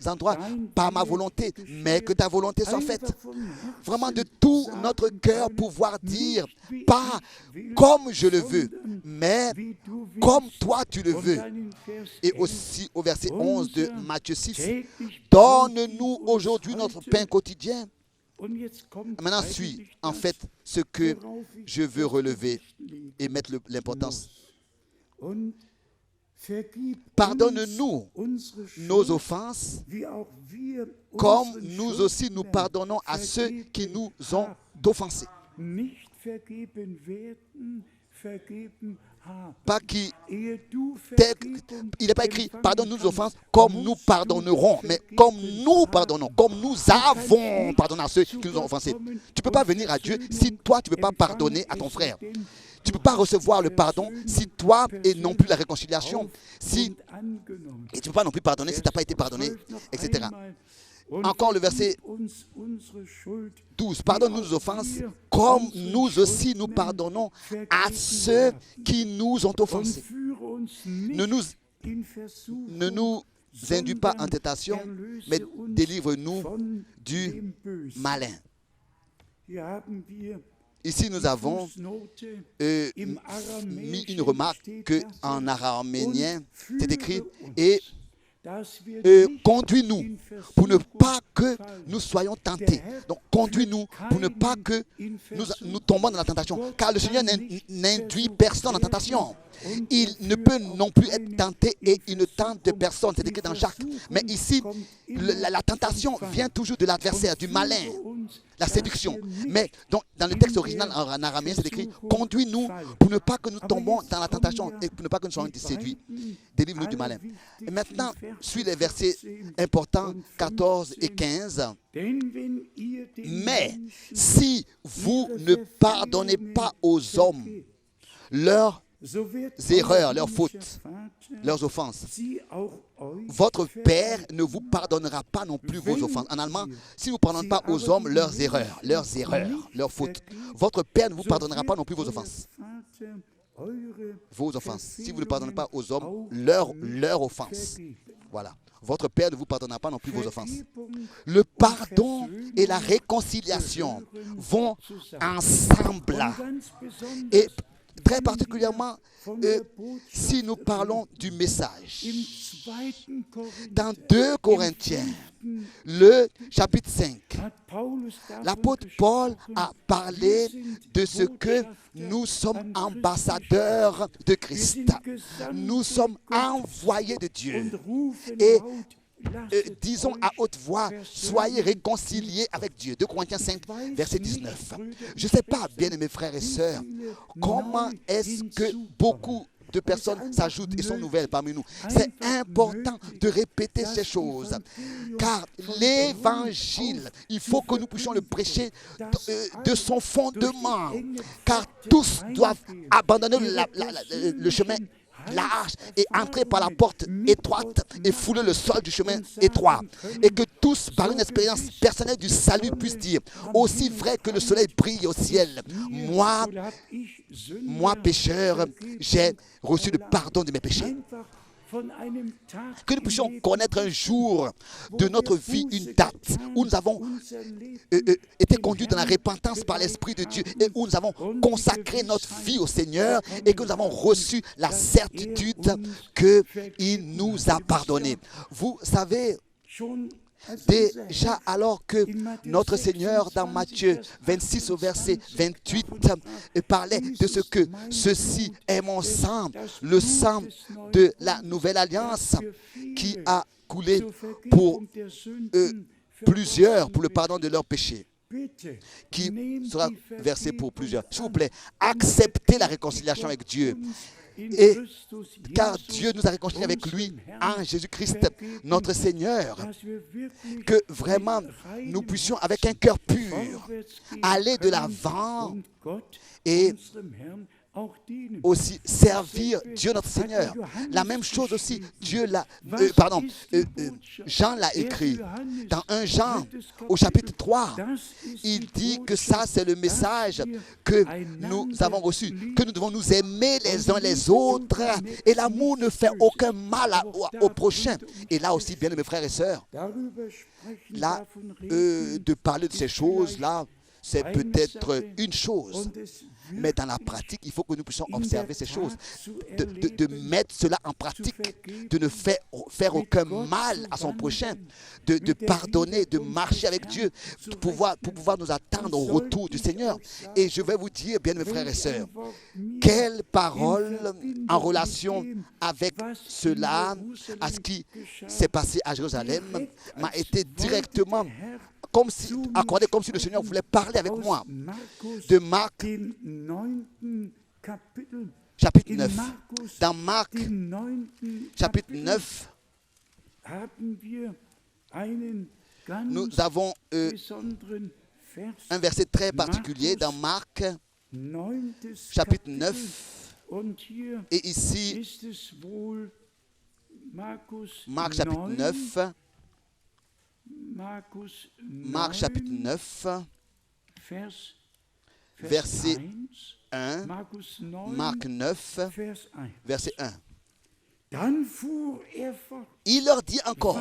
endroits, par ma volonté, mais que ta volonté soit faite. Vraiment de tout notre cœur pouvoir dire, pas comme je le veux, mais comme toi tu le veux. Et aussi au verset 11 de Matthieu 6, donne-nous aujourd'hui notre pain quotidien. Maintenant suit en fait ce que je veux relever et mettre l'importance. Pardonne-nous nos offenses, comme nous aussi nous pardonnons à ceux qui nous ont offensés. Pas qui, il n'est pas écrit pardonne-nous nos offenses comme nous pardonnerons, mais comme nous pardonnons, comme nous avons pardonné à ceux qui nous ont offensés. Tu ne peux pas venir à Dieu si toi tu ne peux pas pardonner à ton frère. Tu ne peux pas recevoir le pardon si toi et non plus la réconciliation. Et tu ne peux pas non plus pardonner si tu n'as pas été pardonné, etc. Encore le verset 12. Pardonne-nous nos offenses, comme nous aussi nous pardonnons à ceux qui nous ont offensés. Ne nous induis pas en tentation, mais délivre-nous du malin. Ici, nous avons mis une remarque qu'en araménien, c'est écrit « Et conduis-nous pour ne pas que nous soyons tentés. Donc, conduis-nous pour ne pas que nous tombons dans la tentation. Car le Seigneur n'induit personne en tentation. Il ne peut non plus être tenté et il ne tente personne. C'est écrit dans Jacques. Mais ici, la tentation vient toujours de l'adversaire, du malin, la séduction. Mais donc, dans le texte original en araméen, c'est écrit « Conduis-nous pour ne pas que nous tombons dans la tentation et pour ne pas que nous soyons séduits. Délivre-nous du malin. » Et maintenant, suit les versets importants 14 et 15. Mais si vous ne pardonnez pas aux hommes leurs erreurs, leurs fautes, leurs offenses, votre Père ne vous pardonnera pas non plus vos offenses. En allemand, si vous ne pardonnez pas aux hommes leurs erreurs, leurs fautes, votre Père ne vous pardonnera pas non plus vos offenses. Vos offenses. Si vous ne pardonnez pas aux hommes leurs offenses. Voilà. Votre Père ne vous pardonnera pas non plus vos offenses. Le pardon et la réconciliation vont ensemble. Et très particulièrement, si nous parlons du message. Dans 2 Corinthiens, le chapitre 5, l'apôtre Paul a parlé de ce que nous sommes ambassadeurs de Christ. Nous sommes envoyés de Dieu. Et disons à haute voix, soyez réconciliés avec Dieu. 2 Corinthiens 5, verset 19. Je ne sais pas, bien-aimés frères et sœurs, comment est-ce que beaucoup de personnes s'ajoutent et sont nouvelles parmi nous. C'est important de répéter ces choses. Car l'évangile, il faut que nous puissions le prêcher de son fondement. Car tous doivent abandonner le chemin large et entrer par la porte étroite et fouler le sol du chemin étroit. Et que tous, par une expérience personnelle du salut, puissent dire, aussi vrai que le soleil brille au ciel, moi pécheur, j'ai reçu le pardon de mes péchés. Que nous puissions connaître un jour de notre vie, une date où nous avons été conduits dans la repentance par l'Esprit de Dieu et où nous avons consacré notre vie au Seigneur et que nous avons reçu la certitude qu'il nous a pardonné. Vous savez, déjà alors que notre Seigneur dans Matthieu 26 au verset 28 parlait de ce que ceci est mon sang, le sang de la nouvelle alliance qui a coulé pour plusieurs pour le pardon de leurs péchés, qui sera versé pour plusieurs. S'il vous plaît, acceptez la réconciliation avec Dieu. Et car Dieu nous a réconciliés avec lui en Jésus-Christ, notre Seigneur, que vraiment nous puissions avec un cœur pur aller de l'avant et aussi servir Dieu notre Seigneur. La même chose aussi, Jean l'a écrit dans 1 Jean au chapitre 3. Il dit que ça c'est le message que nous avons reçu, que nous devons nous aimer les uns les autres et l'amour ne fait aucun mal au prochain. Et là aussi, bien mes frères et sœurs, là, de parler de ces choses-là, c'est peut-être une chose. Mais dans la pratique, il faut que nous puissions observer ces choses, de mettre cela en pratique, de ne faire aucun mal à son prochain, de pardonner, de marcher avec Dieu, pour pouvoir nous attendre au retour du Seigneur. Et je vais vous dire, bien mes frères et sœurs, quelle parole en relation avec cela, à ce qui s'est passé à Jérusalem, m'a été directement accordé comme si le Seigneur voulait parler avec moi. De Marc, chapitre 9. Dans Marc, chapitre 9, nous avons un verset très particulier dans Marc, chapitre 9. Et ici, Marc, chapitre 9. Marc chapitre 9, verset 1. Marc 9, verset 1. Il leur dit encore,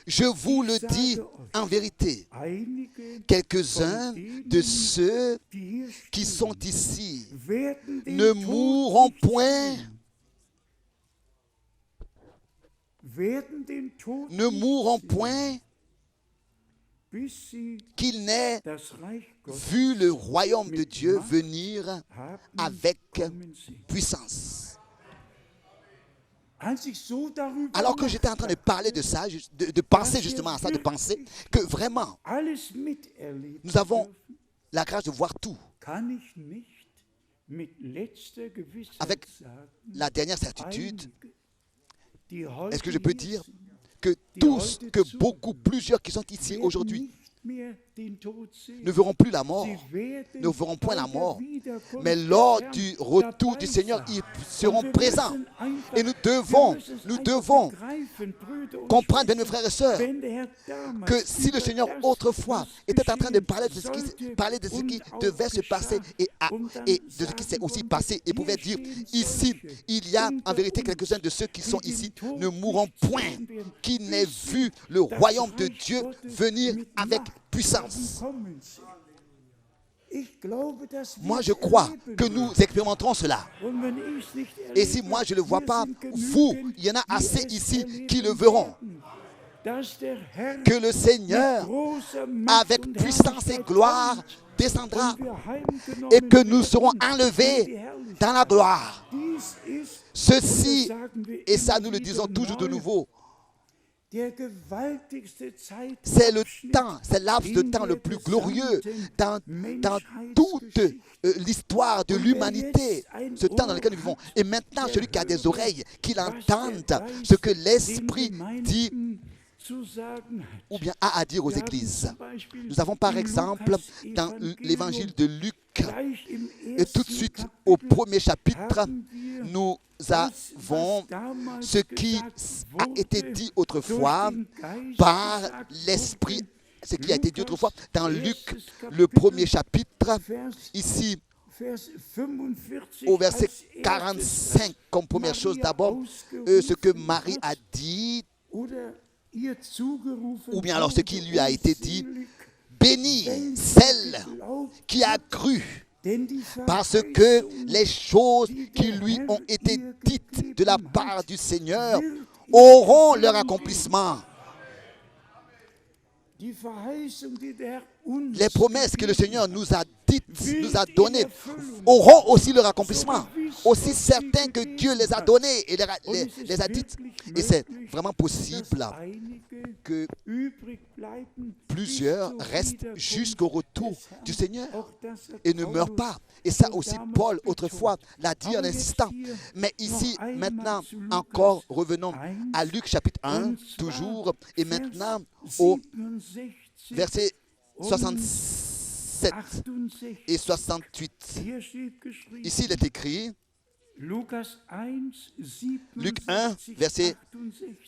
je vous le dis en vérité, quelques-uns de ceux qui sont ici ne mourront point ne mourront point qu'ils n'aient vu le royaume de Dieu venir avec puissance. Alors que j'étais en train de parler de ça, de penser justement à ça, de penser que vraiment, nous avons la grâce de voir tout. Avec la dernière certitude, est-ce que je peux dire que tous, que beaucoup, plusieurs qui sont ici aujourd'hui ne verront plus la mort, ne verront point la mort, mais lors du retour du Seigneur, ils seront présents. Et nous devons comprendre, bien mes frères et sœurs, que si le Seigneur autrefois était en train de parler de ce qui devait se passer et de ce qui s'est aussi passé, et pouvait dire, ici, il y a en vérité quelques-uns de ceux qui sont ici ne mourront point, qui n'aient vu le royaume de Dieu venir avec puissance. Moi, je crois que nous expérimenterons cela. Et si moi, je ne le vois pas, vous, il y en a assez ici qui le verront. Que le Seigneur, avec puissance et gloire, descendra et que nous serons enlevés dans la gloire. Ceci, et ça nous le disons toujours de nouveau, c'est le temps, c'est le laps de temps le plus glorieux dans toute l'histoire de l'humanité, ce temps dans lequel nous vivons. Et maintenant, celui qui a des oreilles, qu'il entende ce que l'Esprit dit ou bien a à dire aux églises. Nous avons par exemple dans l'évangile de Luc, et tout de suite au premier chapitre, nous avons ce qui a été dit autrefois par l'Esprit, ce qui a été dit autrefois dans Luc, le premier chapitre, ici au verset 45, comme première chose d'abord, ce que Marie a dit, ou bien alors ce qui lui a été dit, bénie celle qui a cru, parce que les choses qui lui ont été dites de la part du Seigneur auront leur accomplissement. Les promesses que le Seigneur nous a dites, nous a données, auront aussi leur accomplissement. Aussi certain que Dieu les a données et les a dites. Et c'est vraiment possible que plusieurs restent jusqu'au retour du Seigneur et ne meurent pas. Et ça aussi, Paul, autrefois, l'a dit en insistant. Mais ici, maintenant, encore, revenons à Luc chapitre 1, toujours, et maintenant au verset 67 et 68. Ici, il est écrit, Luc 1, verset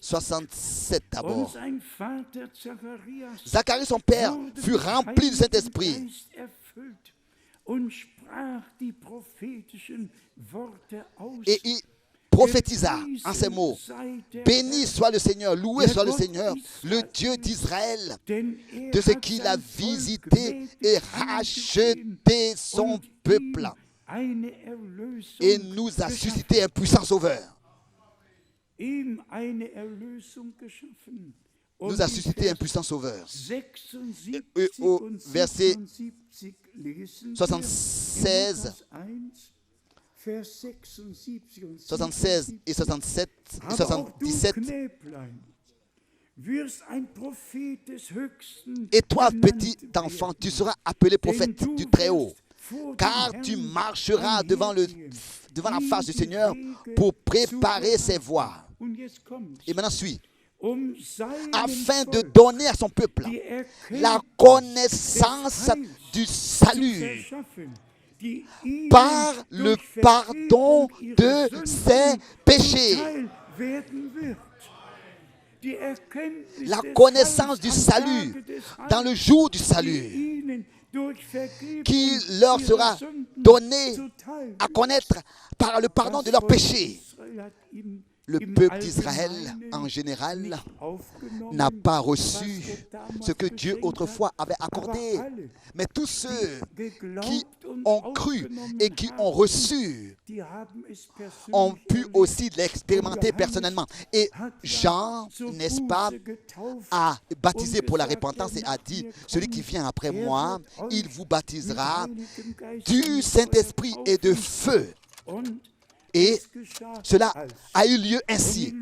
67 d'abord. Zacharie, son père, fut rempli du Saint-Esprit et il prophétisa en ces mots, béni soit le Seigneur, loué soit le Seigneur, le Dieu d'Israël, de ce qu'il a visité et racheté son peuple et nous a suscité un puissant sauveur. Nous a suscité un puissant sauveur. Et au verset 76 et 67 et 77. Et toi, petit enfant, tu seras appelé prophète du Très-Haut, car tu marcheras devant la face du Seigneur pour préparer ses voies. Et maintenant, suis. Afin de donner à son peuple la connaissance du salut par le pardon de ses péchés. La connaissance du salut dans le jour du salut qui leur sera donné à connaître par le pardon de leurs péchés. Le peuple d'Israël, en général, n'a pas reçu ce que Dieu autrefois avait accordé. Mais tous ceux qui ont cru et qui ont reçu ont pu aussi l'expérimenter personnellement. Et Jean, n'est-ce pas, a baptisé pour la repentance et a dit, celui qui vient après moi, il vous baptisera du Saint-Esprit et de feu. Et cela a eu lieu ainsi.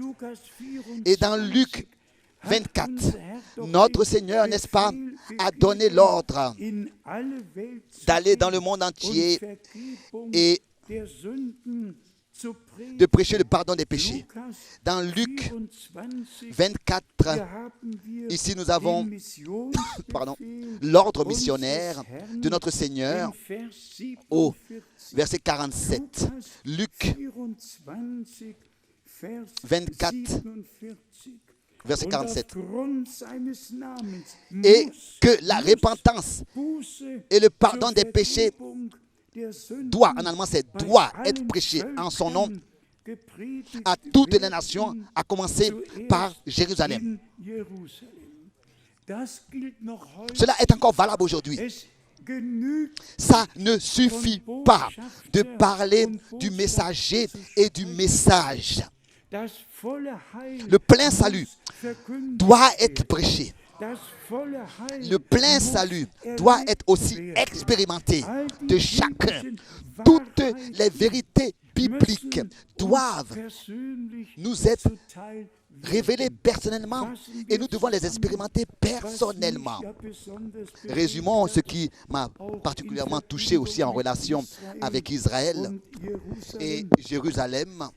Et dans Luc 24, notre Seigneur, n'est-ce pas, a donné l'ordre d'aller dans le monde entier et de prêcher le pardon des péchés. Dans Luc 24, ici nous avons l'ordre missionnaire de notre Seigneur au verset 47. Luc 24, verset 47. Et que la repentance et le pardon des péchés doit, en allemand c'est doit être prêché en son nom à toutes les nations, à commencer par Jérusalem. Cela est encore valable aujourd'hui. Ça ne suffit pas de parler du messager et du message. Le plein salut doit être prêché. Le plein salut doit être aussi expérimenté de chacun. Toutes les vérités bibliques doivent nous être révélées personnellement et nous devons les expérimenter personnellement. Résumons ce qui m'a particulièrement touché aussi en relation avec Israël et Jérusalem.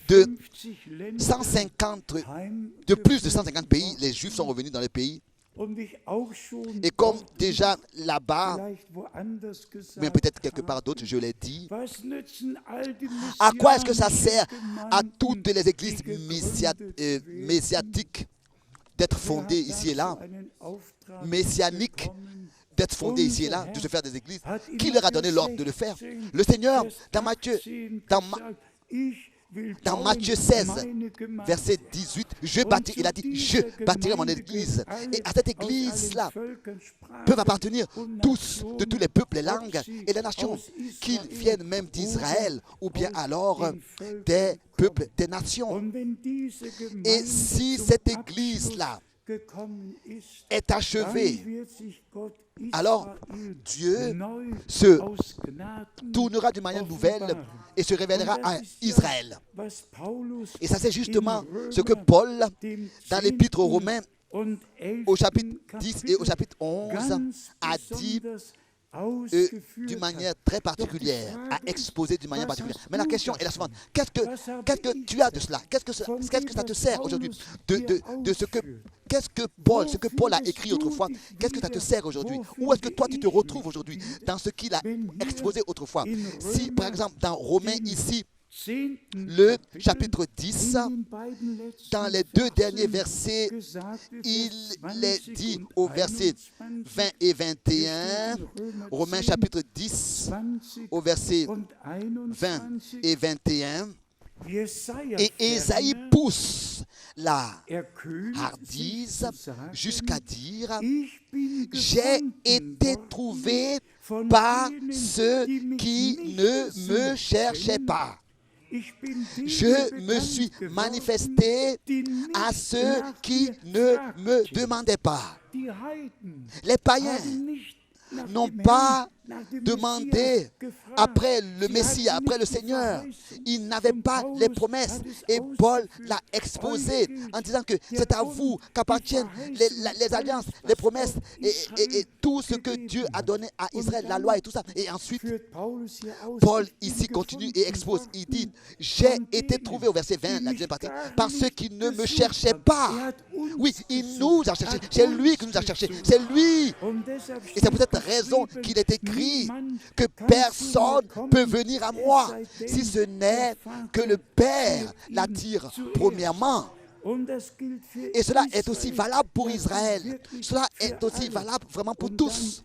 De plus de 150 pays, les Juifs sont revenus dans le pays. Et comme déjà là-bas, mais peut-être quelque part d'autre, je l'ai dit, à quoi est-ce que ça sert à toutes les églises messiatiques d'être fondées ici et là, messianiques d'être fondées ici et là, de se faire des églises? Qui leur a donné l'ordre de le faire? Le Seigneur, dans Matthieu 16, verset 18, il a dit, je bâtirai mon église. Et à cette église-là peuvent appartenir tous, de tous les peuples, les langues et les nations, qu'ils viennent même d'Israël, ou bien alors des peuples, des nations. Et si cette église-là est achevée, alors Dieu se tournera d'une manière nouvelle et se révélera à Israël. Et ça, c'est justement ce que Paul, dans l'Épître aux Romains, au chapitre 10 et au chapitre 11, a dit d'une manière très particulière, a exposé d'une manière particulière. Mais la question est la suivante. Qu'est-ce que tu as de cela? Qu'est-ce que ça te sert aujourd'hui de ce que ce que Paul a écrit autrefois? Qu'est-ce que ça te sert aujourd'hui? Où est-ce que toi tu te retrouves aujourd'hui dans ce qu'il a exposé autrefois? Si par exemple dans Romains ici, le chapitre 10, dans les deux derniers versets, il est dit au verset 20 et 21, Romains chapitre 10, au verset 20 et 21, et Ésaïe pousse la hardise jusqu'à dire, j'ai été trouvé par ceux qui ne me cherchaient pas. Je me suis manifesté à ceux qui ne me demandaient pas. Les païens n'ont pas demandé après le Messie, après le Seigneur. Ils n'avaient pas les promesses. Et Paul l'a exposé en disant que c'est à vous qu'appartiennent les alliances, les promesses et tout ce que Dieu a donné à Israël, la loi et tout ça. Et ensuite, Paul ici continue et expose. Il dit, j'ai été trouvé au verset 20, la deuxième partie, par ceux qui ne me cherchaient pas. Oui, il nous a cherchés. C'est lui qui nous a cherchés. C'est lui. Et c'est pour cette raison qu'il est écrit que personne ne peut venir à moi si ce n'est que le Père l'attire premièrement. Et cela est aussi valable pour Israël. Cela est aussi valable vraiment pour tous.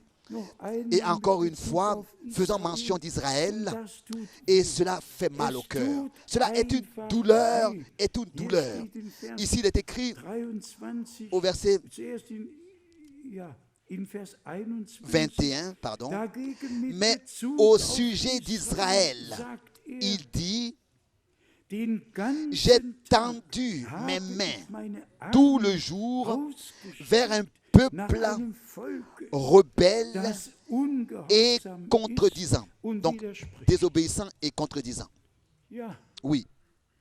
Et encore une fois, faisant mention d'Israël, et cela fait mal au cœur. Cela est une douleur, Ici, il est écrit au verset 21, pardon. Mais au sujet d'Israël, il dit, j'ai tendu mes mains tout le jour vers un peuple rebelle et contredisant. Donc, désobéissant et contredisant. Oui,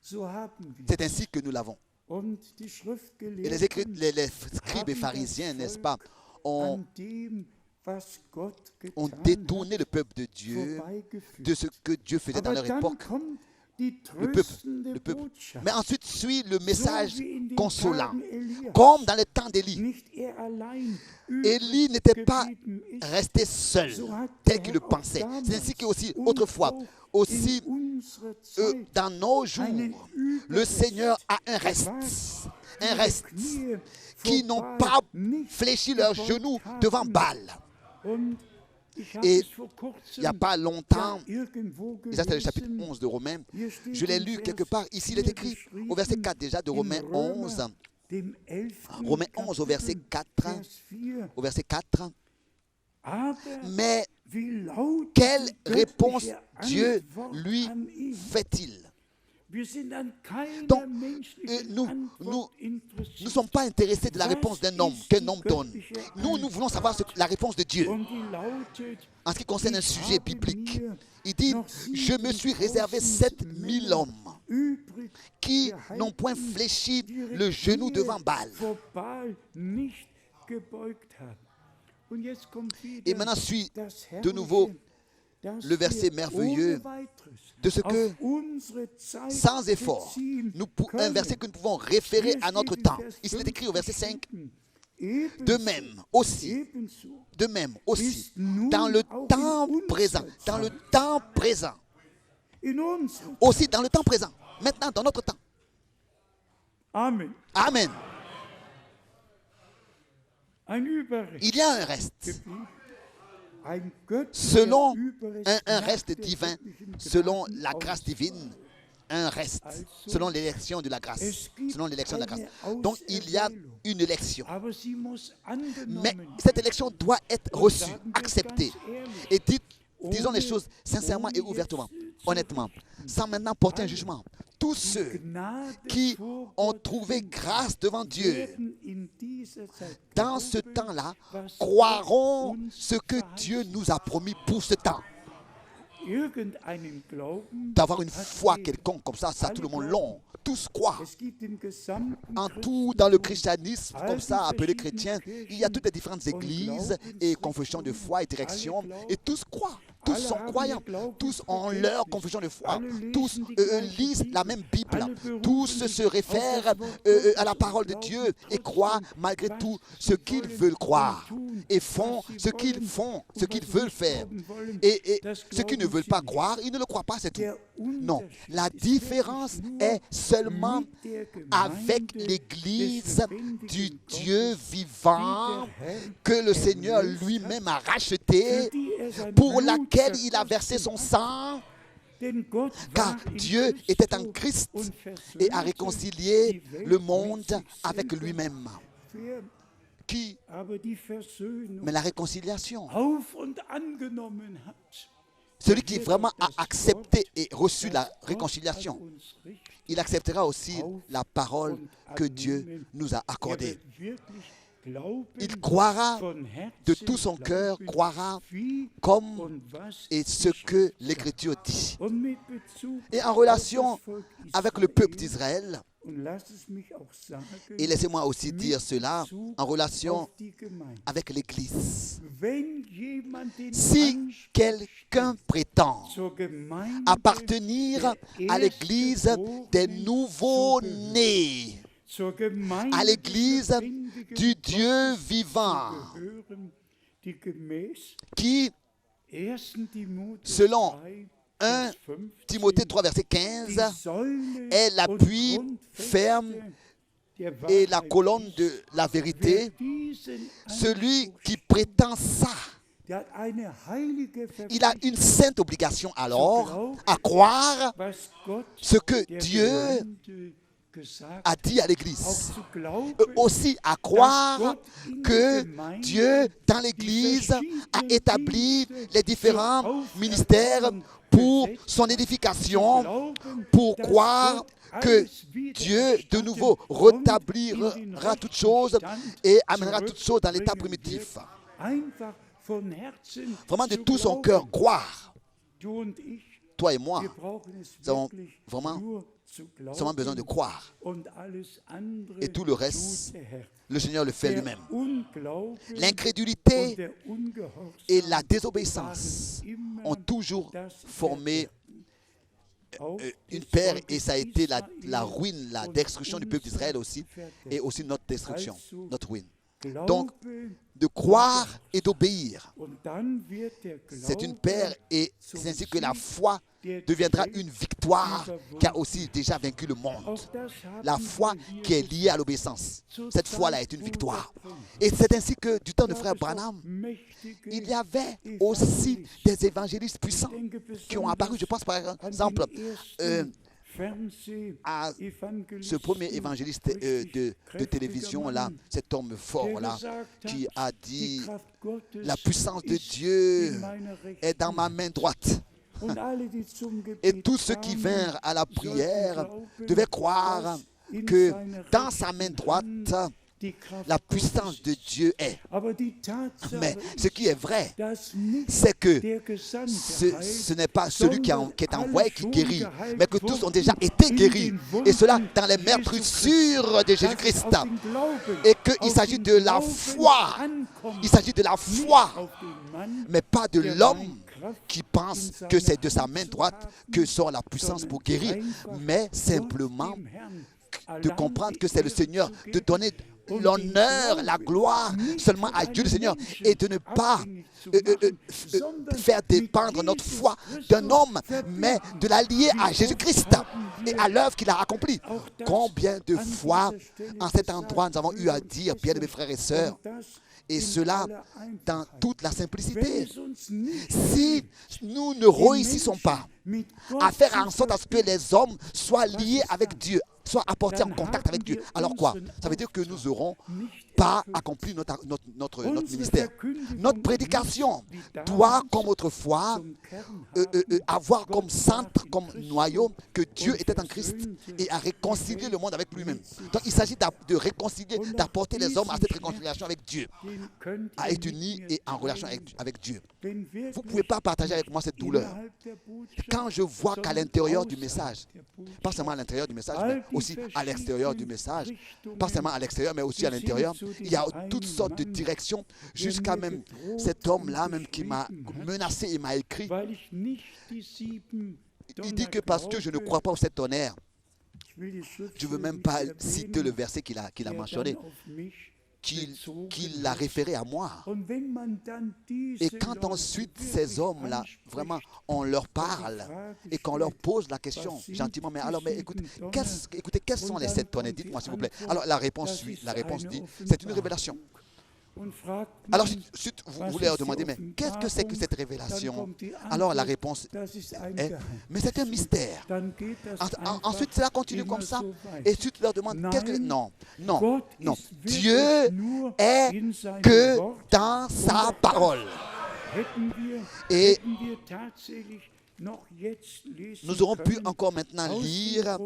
c'est ainsi que nous l'avons. Et les scribes et pharisiens, n'est-ce pas, ont détourné le peuple de Dieu de ce que Dieu faisait dans leur époque. Le peuple. Mais ensuite suit le message consolant, comme dans le temps d'Élie. Élie n'était pas resté seul, tel qu'il le pensait. C'est ainsi que aussi, autrefois, aussi dans nos jours, le Seigneur a un reste qui n'ont pas fléchi leurs genoux devant Baal. Et il n'y a pas longtemps, et ça c'est le chapitre 11 de Romains, je l'ai lu quelque part, ici il est écrit au verset 4 déjà de Romains 11, Romains 11 au verset 4, mais quelle réponse Dieu lui fait-il? Donc, nous ne sommes pas intéressés de la réponse d'un homme, qu'un homme donne. Nous voulons savoir la réponse de Dieu. En ce qui concerne un sujet biblique, il dit, je me suis réservé 7000 hommes qui n'ont point fléchi le genou devant Baal. Et maintenant suit de nouveau le verset merveilleux de ce que, sans effort, un verset que nous pouvons référer à notre temps. Ici, il est écrit au verset 5, de même aussi, dans le temps présent, aussi dans le temps présent, maintenant dans notre temps. Amen. Amen. Il y a un reste. Selon un reste divin, selon la grâce divine, un reste, selon l'élection de la grâce. Donc, il y a une élection. Mais cette élection doit être reçue, acceptée. Et disons les choses sincèrement et ouvertement, honnêtement, sans maintenant porter un jugement. Tous ceux qui ont trouvé grâce devant Dieu dans ce temps-là croiront ce que Dieu nous a promis pour ce temps. D'avoir une foi quelconque comme ça tout le monde l'ont. Tous croient. En tout, dans le christianisme, comme ça, appelé chrétien, il y a toutes les différentes églises et confessions de foi et directions, et tous croient. Tous sont croyants, tous ont leur confession de foi, tous lisent la même Bible, tous se réfèrent à la parole de Dieu et croient malgré tout ce qu'ils veulent croire et font ce qu'ils veulent faire. Et ceux qui ne veulent pas croire, ils ne le croient pas, c'est tout. Non, la différence est seulement avec l'Église du Dieu vivant que le Seigneur lui-même a racheté, pour laquelle il a versé son sang, car Dieu était en Christ et a réconcilié le monde avec lui-même. Mais la réconciliation, celui qui vraiment a accepté et reçu la réconciliation, il acceptera aussi la parole que Dieu nous a accordée. Il croira de tout son cœur, croira comme et ce que l'Écriture dit. Et en relation avec le peuple d'Israël, et laissez-moi aussi dire cela, en relation avec l'Église. Si quelqu'un prétend appartenir à l'Église des nouveaux-nés, à l'Église du Dieu vivant, qui, selon 1 Timothée 3, verset 15, est l'appui ferme et la colonne de la vérité, celui qui prétend ça, il a une sainte obligation alors à croire ce que Dieu a dit à l'Église, aussi à croire que Dieu, dans l'Église, a établi les différents ministères pour son édification, pour croire que Dieu de nouveau rétablira toutes choses et amènera toutes choses dans l'état primitif. Vraiment de tout son cœur, croire. Toi et moi, nous avons vraiment seulement besoin de croire. Et tout le reste, le Seigneur le fait lui-même. L'incrédulité et la désobéissance ont toujours formé une paire, et ça a été la ruine, la destruction du peuple d'Israël aussi, et aussi notre destruction, notre ruine. Donc, de croire et d'obéir, c'est une paire, et c'est ainsi que la foi deviendra une victoire qui a aussi déjà vaincu le monde. La foi qui est liée à l'obéissance, cette foi-là est une victoire. Et c'est ainsi que du temps de frère Branham, il y avait aussi des évangélistes puissants qui ont apparu. Je pense par exemple à ce premier évangéliste de télévision là, cet homme fort là, qui a dit: la puissance de Dieu est dans ma main droite. Et tous ceux qui vinrent à la prière devaient croire que dans sa main droite, la puissance de Dieu est. Mais ce qui est vrai, c'est que ce n'est pas celui qui est envoyé qui guérit, mais que tous ont déjà été guéris. Et cela dans les meurtrissures de Jésus-Christ. Et qu'il s'agit de la foi. Il s'agit de la foi, mais pas de l'homme qui pense que c'est de sa main droite que sort la puissance pour guérir, mais simplement de comprendre que c'est le Seigneur, de donner l'honneur, la gloire seulement à Dieu le Seigneur, et de ne pas faire dépendre notre foi d'un homme, mais de la lier à Jésus-Christ et à l'œuvre qu'il a accomplie. Combien de fois en cet endroit nous avons eu à dire, bien mes frères et sœurs, et cela dans toute la simplicité. Si nous ne réussissons pas à faire en sorte à ce que les hommes soient liés avec Dieu, soient apportés en contact avec Dieu, alors quoi? Ça veut dire que nous n'aurons pas accompli notre ministère. Notre prédication doit, comme autrefois, avoir comme centre, comme noyau, que Dieu était en Christ et a réconcilié le monde avec lui-même. Donc il s'agit de réconcilier, d'apporter les hommes à cette réconciliation avec Dieu, à être unis et en relation avec Dieu. Vous ne pouvez pas partager avec moi cette douleur. Quand je vois qu'à l'intérieur du message, pas seulement à l'intérieur du message, mais aussi à l'extérieur du message, pas seulement à l'extérieur, mais aussi à l'intérieur, il y a toutes sortes de directions, jusqu'à même cet homme-là même qui m'a menacé et m'a écrit. Il dit que parce que je ne crois pas au sept tonnerres, je ne veux même pas citer le verset qu'il a mentionné, qu'il a référé à moi. Et quand ensuite ces hommes-là, vraiment, on leur parle et qu'on leur pose la question gentiment, mais écoutez, quels sont les 7 tonnerres? Dites-moi s'il vous plaît. Alors la réponse dit, c'est une révélation. Alors si vous leur demandez, mais qu'est-ce que c'est que cette révélation? Alors la réponse est, mais c'est un mystère. Ensuite cela continue comme ça, et si tu leur demandes, qu'est-ce que... Non. Dieu est que dans sa parole. Et nous aurons pu encore maintenant lire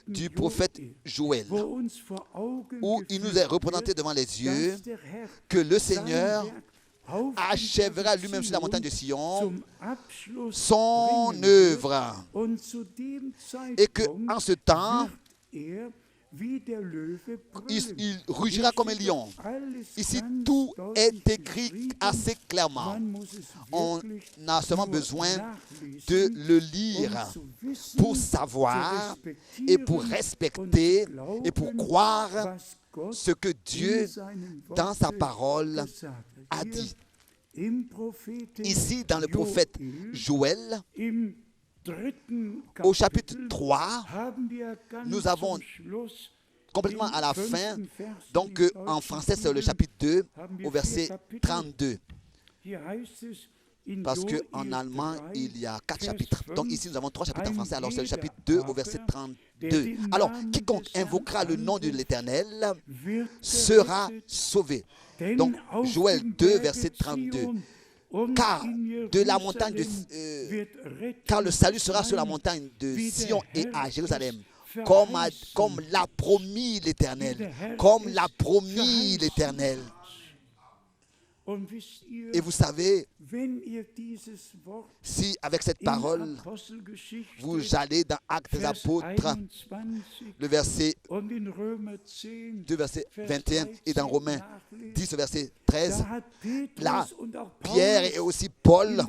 du prophète Joël, où il nous est représenté devant les yeux que le Seigneur achèvera lui-même sur la montagne de Sion son œuvre, et qu'en ce temps, il rugira comme un lion. Ici, tout est écrit assez clairement. On a seulement besoin de le lire pour savoir et pour respecter et pour croire ce que Dieu, dans sa parole, a dit. Ici, dans le prophète Joël, au chapitre 3, nous avons complètement à la fin, donc en français c'est le chapitre 2, au verset 32. Parce qu'en allemand, il y a 4 chapitres. Donc ici, nous avons 3 chapitres en français. Alors c'est le chapitre 2 au verset 32. Alors, quiconque invoquera le nom de l'Éternel sera sauvé. Donc, Joël 2, verset 32. Car de la montagne car le salut sera sur la montagne de Sion et à Jérusalem, comme l'a promis l'Éternel, comme l'a promis l'Éternel. Et vous savez, si avec cette parole, vous allez dans Actes des Apôtres, le verset 2, verset 21, et dans Romains 10, verset 13, là, Pierre et aussi Paul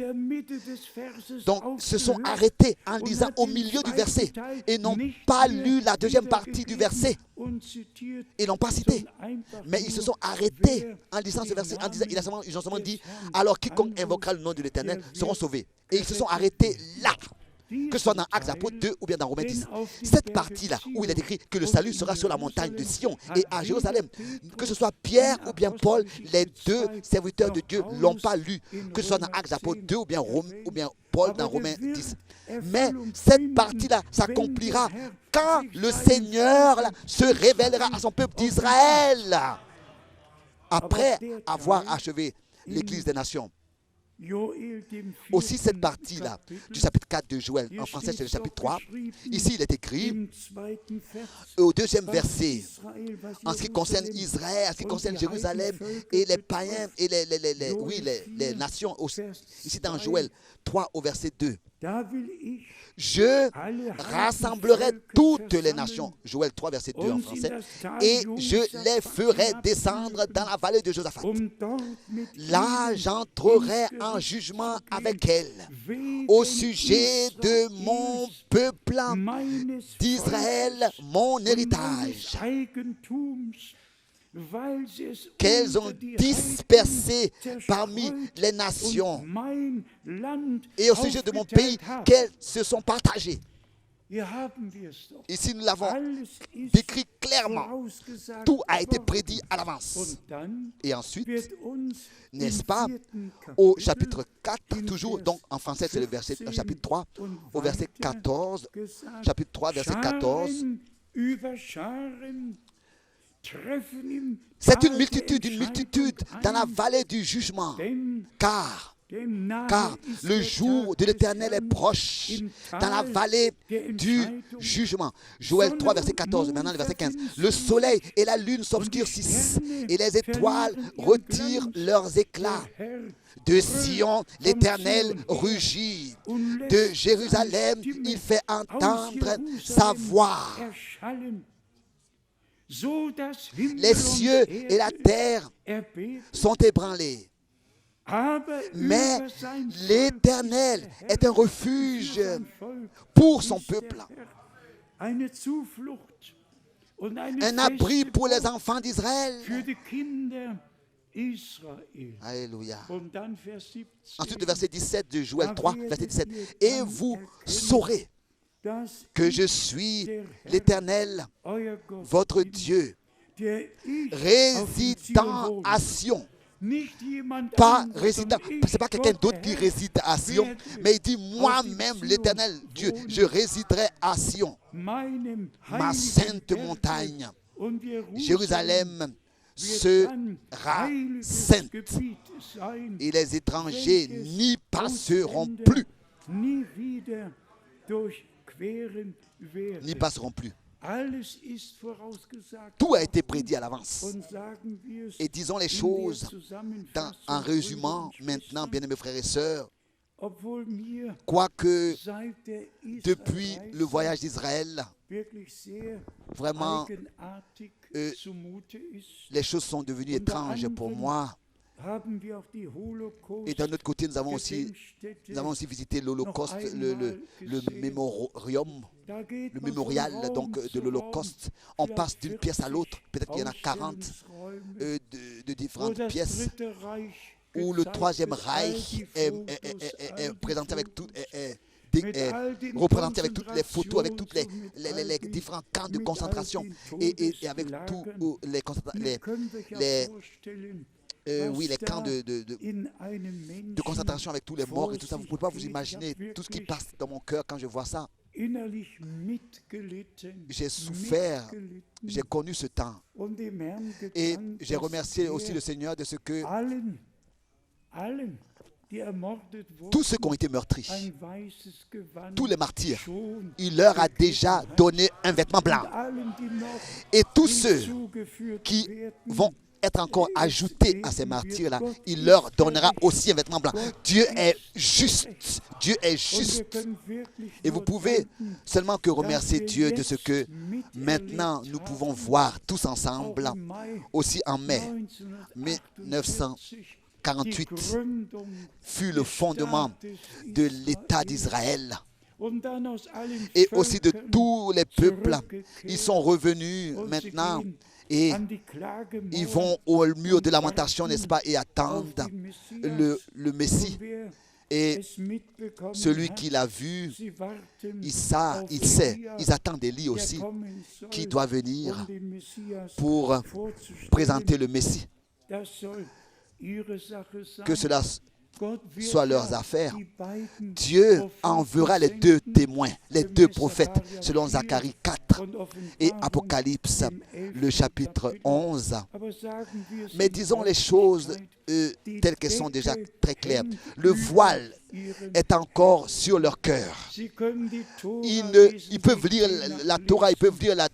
donc, se sont arrêtés en lisant au milieu du verset et n'ont pas lu la deuxième partie du verset. Ils n'ont pas cité, mais ils se sont arrêtés en lisant ce verset, en disant, ils ont seulement dit, alors quiconque invoquera le nom de l'Éternel seront sauvés. Et ils se sont arrêtés là, que ce soit dans Actes des Apôtres 2 ou bien dans Romains 10. Cette partie-là, où il est écrit que le salut sera sur la montagne de Sion et à Jérusalem, que ce soit Pierre ou bien Paul, les deux serviteurs de Dieu ne l'ont pas lu, que ce soit dans Actes des Apôtres 2 ou bien Paul dans Romains 10. Mais cette partie-là s'accomplira quand le Seigneur se révélera à son peuple d'Israël, après avoir achevé l'Église des nations. Aussi cette partie-là du chapitre 4 de Joël, en français c'est le chapitre 3, ici il est écrit au deuxième verset, en ce qui concerne Israël, en ce qui concerne Jérusalem et les païens et les nations, ici dans Joël 3 au verset 2. Je rassemblerai toutes les nations, Joël 3 verset 2 en français, et je les ferai descendre dans la vallée de Josaphat. Là j'entrerai en jugement avec elles au sujet de mon peuple d'Israël, mon héritage, qu'elles ont dispersé parmi les nations, et au sujet de mon pays, qu'elles se sont partagées. Ici, nous l'avons décrit clairement. Tout a été prédit à l'avance. Et ensuite, n'est-ce pas, au chapitre 4, toujours, donc en français, c'est le chapitre 3, au verset 14, chapitre 3, verset 14. C'est une multitude dans la vallée du jugement, car le jour de l'Éternel est proche dans la vallée du jugement. Joël 3, verset 14, maintenant le verset 15. Le soleil et la lune s'obscurcissent et les étoiles retirent leurs éclats. De Sion, l'Éternel rugit. De Jérusalem, il fait entendre sa voix. Les cieux et la terre sont ébranlés. Mais l'Éternel est un refuge pour son peuple, un abri pour les enfants d'Israël. Alléluia. Ensuite, le verset 17 de Joël 3, verset 17. Et vous saurez que je suis l'Éternel, votre Dieu, résidant à Sion. Pas résident, c'est pas quelqu'un d'autre qui réside à Sion, mais il dit moi-même l'Éternel Dieu, je résiderai à Sion, ma sainte montagne. Jérusalem sera sainte et les étrangers n'y passeront plus. N'y passeront plus. Tout a été prédit à l'avance. Et disons les choses en résumant maintenant, bien-aimés frères et sœurs, quoique depuis le voyage d'Israël, vraiment, les choses sont devenues étranges pour moi. Et d'un autre côté, nous avons aussi visité l'Holocauste, le mémorial donc, de l'Holocauste. On passe d'une pièce à l'autre, peut-être qu'il y en a 40 de différentes pièces, où le troisième Reich est présenté avec tout. Représenté avec toutes les photos, avec tous les différents camps de concentration et avec tous oui, les camps de concentration avec tous les morts et tout ça. Vous ne pouvez pas vous imaginer tout ce qui passe dans mon cœur quand je vois ça. J'ai souffert, j'ai connu ce temps. Et j'ai remercié aussi le Seigneur de ce que tous ceux qui ont été meurtris, tous les martyrs, il leur a déjà donné un vêtement blanc. Et tous ceux qui vont être encore ajoutés à ces martyrs-là, il leur donnera aussi un vêtement blanc. Dieu est juste. Dieu est juste. Et vous pouvez seulement que remercier Dieu de ce que maintenant nous pouvons voir tous ensemble, aussi en mai 1948, fut le fondement de l'État d'Israël. Et aussi de tous les peuples, ils sont revenus maintenant et ils vont au mur de lamentation, n'est-ce pas, et attendent le Messie. Et celui qui l'a vu, il sait, ils attendent Élie aussi, qui doit venir pour présenter le Messie. Que cela soit leurs affaires. Dieu enverra les deux témoins, les deux prophètes, selon Zacharie 4 et Apocalypse, le chapitre 11. Mais disons les choses telles qu'elles sont déjà très claires. Le voile est encore sur leur cœur. Ils peuvent lire la Torah, ils peuvent lire la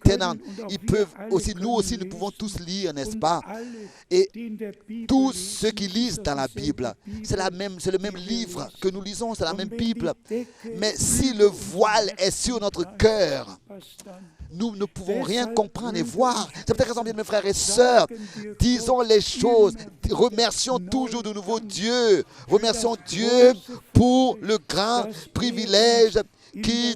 Ténant. Ils peuvent aussi, nous aussi, nous pouvons tous lire, n'est-ce pas? Et tous ceux qui lisent dans la Bible, c'est le même livre que nous lisons, c'est la même Bible. Mais si le voile est sur notre cœur, nous ne pouvons rien comprendre et voir. C'est peut-être raison, bien, mes frères et sœurs, disons les choses, remercions toujours de nouveau Dieu. Remercions Dieu pour le grand privilège qui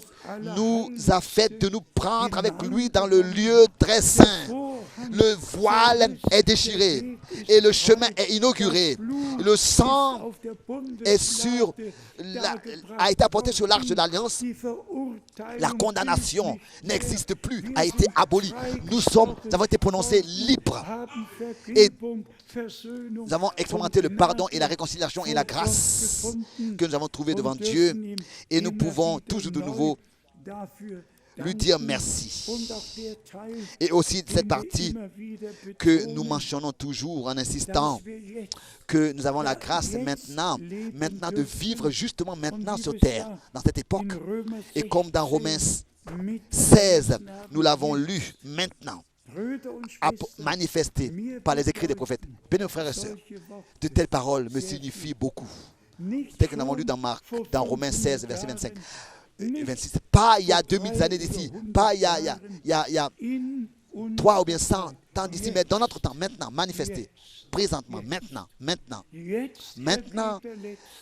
nous a fait de nous prendre avec lui dans le lieu très saint. Le voile est déchiré et le chemin est inauguré. Le sang a été apporté sur l'arche de l'Alliance. La condamnation n'existe plus, a été abolie. Nous avons été prononcés libres et nous avons expérimenté le pardon et la réconciliation et la grâce que nous avons trouvée devant Dieu, et nous pouvons toujours de nouveau lui dire merci. Et aussi cette partie que nous mentionnons toujours en insistant que nous avons la grâce maintenant de vivre justement maintenant sur terre, dans cette époque. Et comme dans Romains 16, nous l'avons lu maintenant, manifesté par les écrits des prophètes. Bien, frères et sœurs, de telles paroles me signifient beaucoup. Tel que nous avons lu dans Romains 16, verset 25. 26. Pas il y a 2000 années d'ici, pas il y a 3 ou bien 100 ans d'ici, mais dans notre temps, maintenant, manifesté, présentement, maintenant,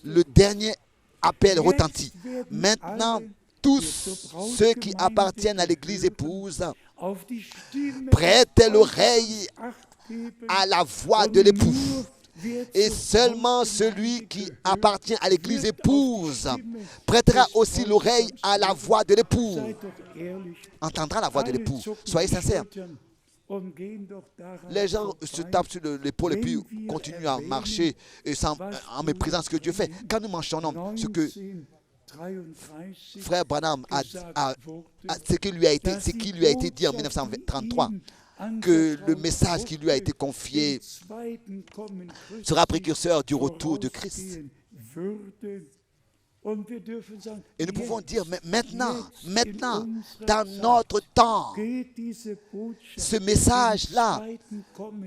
le dernier appel retentit. Maintenant, tous ceux qui appartiennent à l'église épouse, prêtez l'oreille à la voix de l'époux. Et seulement celui qui appartient à l'église épouse prêtera aussi l'oreille à la voix de l'époux. Entendra la voix de l'époux. Soyez sincères. Les gens se tapent sur l'épaule et puis continuent à marcher en méprisant ce que Dieu fait. Quand nous mentionnons ce que Frère Branham ce qui lui a été dit en 1933, que le message qui lui a été confié sera précurseur du retour de Christ. Et nous pouvons dire, mais maintenant, dans notre temps, ce message-là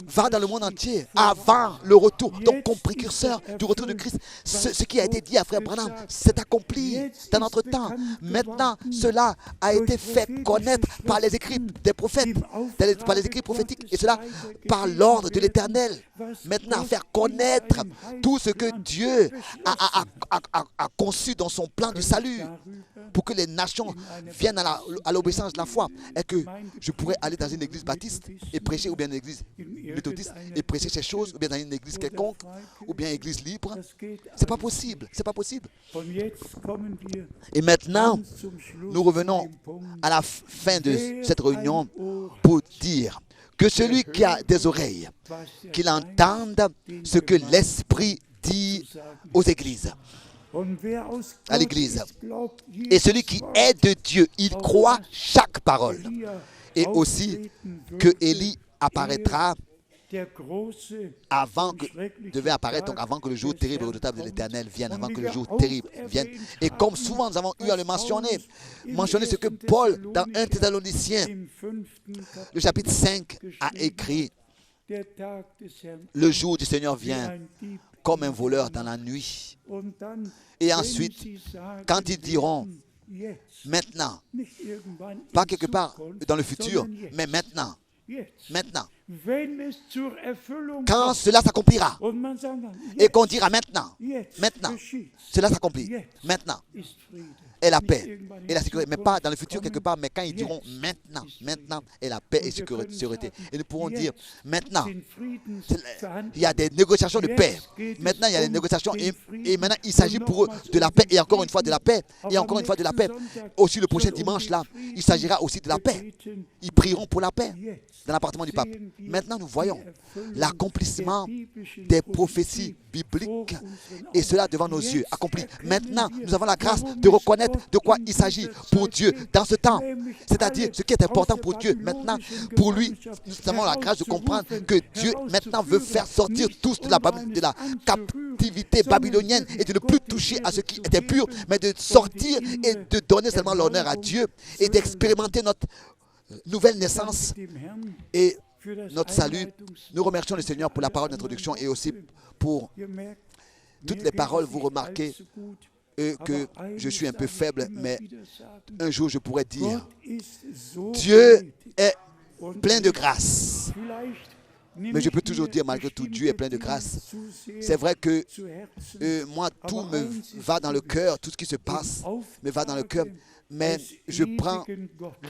va dans le monde entier avant le retour. Donc, comme précurseur du retour de Christ, ce qui a été dit à Frère Branham s'est accompli dans notre temps. Maintenant, cela a été fait connaître par les écrits des prophètes, par les écrits prophétiques, et cela par l'ordre de l'Éternel. Maintenant, faire connaître tout ce que Dieu a conçu dans son plan du salut, pour que les nations viennent à l'obéissance de la foi. Et que je pourrais aller dans une église baptiste et prêcher, ou bien une église méthodiste et prêcher ces choses, ou bien dans une église quelconque, ou bien une église libre. C'est pas possible, c'est pas possible. Et maintenant, nous revenons à la fin de cette réunion pour dire Que celui qui a des oreilles, qu'il entende ce que l'Esprit dit aux églises, à l'Église. Et celui qui est de Dieu, il croit chaque parole. Et aussi que Élie apparaîtra devait apparaître donc avant que le jour terrible et redoutable de l'Éternel vienne, avant que le jour terrible vienne. Et comme souvent nous avons eu à le mentionner ce que Paul, dans 1 Thessaloniciens, le chapitre 5, a écrit: le jour du Seigneur vient comme un voleur dans la nuit. Et ensuite, quand ils diront maintenant, pas quelque part dans le futur, mais maintenant, quand cela s'accomplira, et qu'on dira maintenant, cela s'accomplit, maintenant, et la paix, et la sécurité, mais pas dans le futur quelque part, mais quand ils diront maintenant, et la paix et sécurité. Et nous pourrons dire maintenant, il y a des négociations de paix, maintenant il y a des négociations, et maintenant il s'agit pour eux de la paix, et encore une fois de la paix, et encore une fois de la paix. Aussi le prochain dimanche là, il s'agira aussi de la paix. Ils prieront pour la paix dans l'appartement du pape. Maintenant nous voyons l'accomplissement des prophéties bibliques, et cela devant nos yeux accompli. Maintenant nous avons la grâce de reconnaître de quoi il s'agit pour Dieu dans ce temps, c'est-à-dire ce qui est important pour Dieu maintenant. Pour lui, nous avons la grâce de comprendre que Dieu maintenant veut faire sortir tous de la captivité babylonienne et de ne plus toucher à ce qui était pur, mais de sortir et de donner seulement l'honneur à Dieu et d'expérimenter notre nouvelle naissance et notre salut. Nous remercions le Seigneur pour la parole d'introduction et aussi pour toutes les paroles. Vous remarquez que je suis un peu faible, mais un jour je pourrais dire: Dieu est plein de grâce. Mais je peux toujours dire, malgré tout, Dieu est plein de grâce. C'est vrai que moi, tout me va dans le cœur, tout ce qui se passe me va dans le cœur. Mais je prends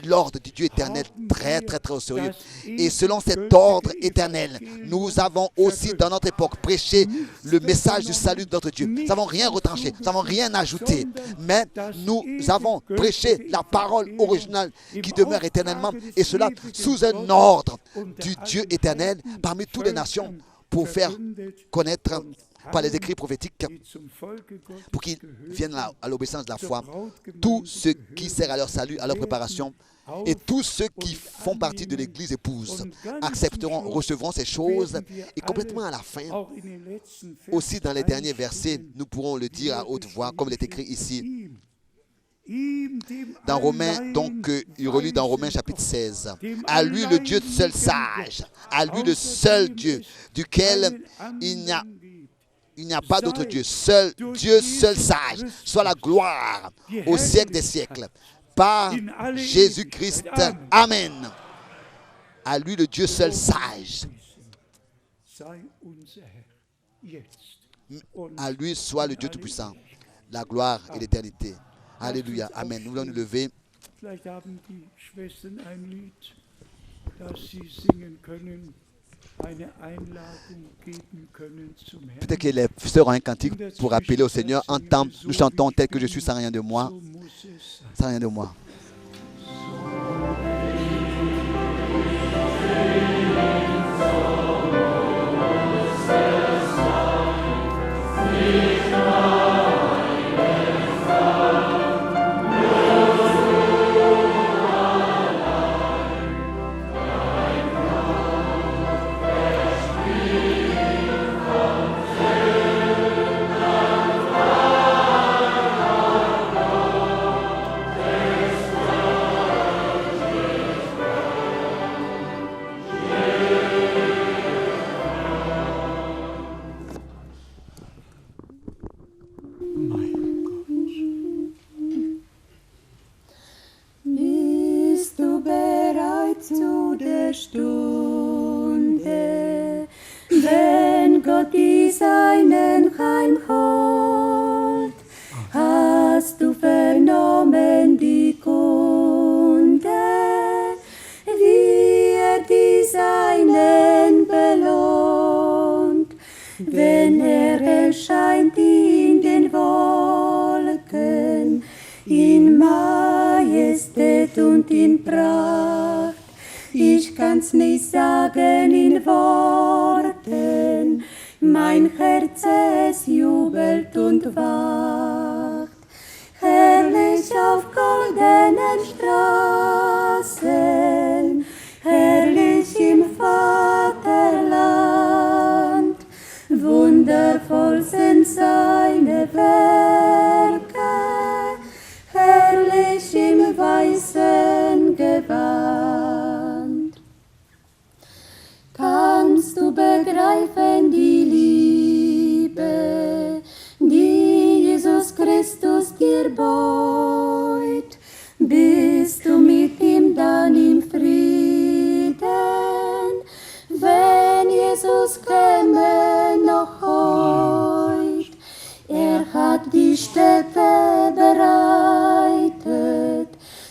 l'ordre du Dieu éternel très, très, très au sérieux. Et selon cet ordre éternel, nous avons aussi dans notre époque prêché le message du salut de notre Dieu. Nous n'avons rien retranché, nous n'avons rien ajouté. Mais nous avons prêché la parole originale qui demeure éternellement. Et cela sous un ordre du Dieu éternel parmi toutes les nations pour faire connaître par les écrits prophétiques, pour qu'ils viennent à l'obéissance de la foi, tout ce qui sert à leur salut, à leur préparation, et tous ceux qui font partie de l'Église épouse accepteront, recevront ces choses. Et complètement à la fin, aussi dans les derniers versets, nous pourrons le dire à haute voix, comme il est écrit ici, dans Romains, donc il relit dans Romains chapitre 16. À lui le Dieu seul sage, à lui le seul Dieu, duquel il n'y a pas d'autre Dieu, seul Dieu, seul sage, soit la gloire au siècle des siècles, par Jésus-Christ. Amen. À lui le Dieu seul sage. À lui soit le Dieu tout-puissant, la gloire et l'éternité. Alléluia. Amen. Nous voulons nous lever. Peut-être que les sœurs ont un cantique pour appeler au Seigneur. En temps, nous chantons tel que je suis sans rien de moi. Sans rien de moi. Stunde, wenn Gott die Seinen heimholt, hast du vernommen die Kunde, wie die Seinen belohnt, wenn erscheint in den Wolken, in Majestät und in Pracht. Ich ich kann's nicht sagen in Worten, mein Herz es jubelt und wacht. Herrlich auf goldenen Straßen, herrlich im Vaterland, wundervoll sind seine Werke, herrlich im weißen Gewand. Kannst du begreifen die Liebe, die Jesus Christus dir beut? Bist du mit ihm dann im Frieden, wenn Jesus käme noch heut? Er hat die Stätte bereitet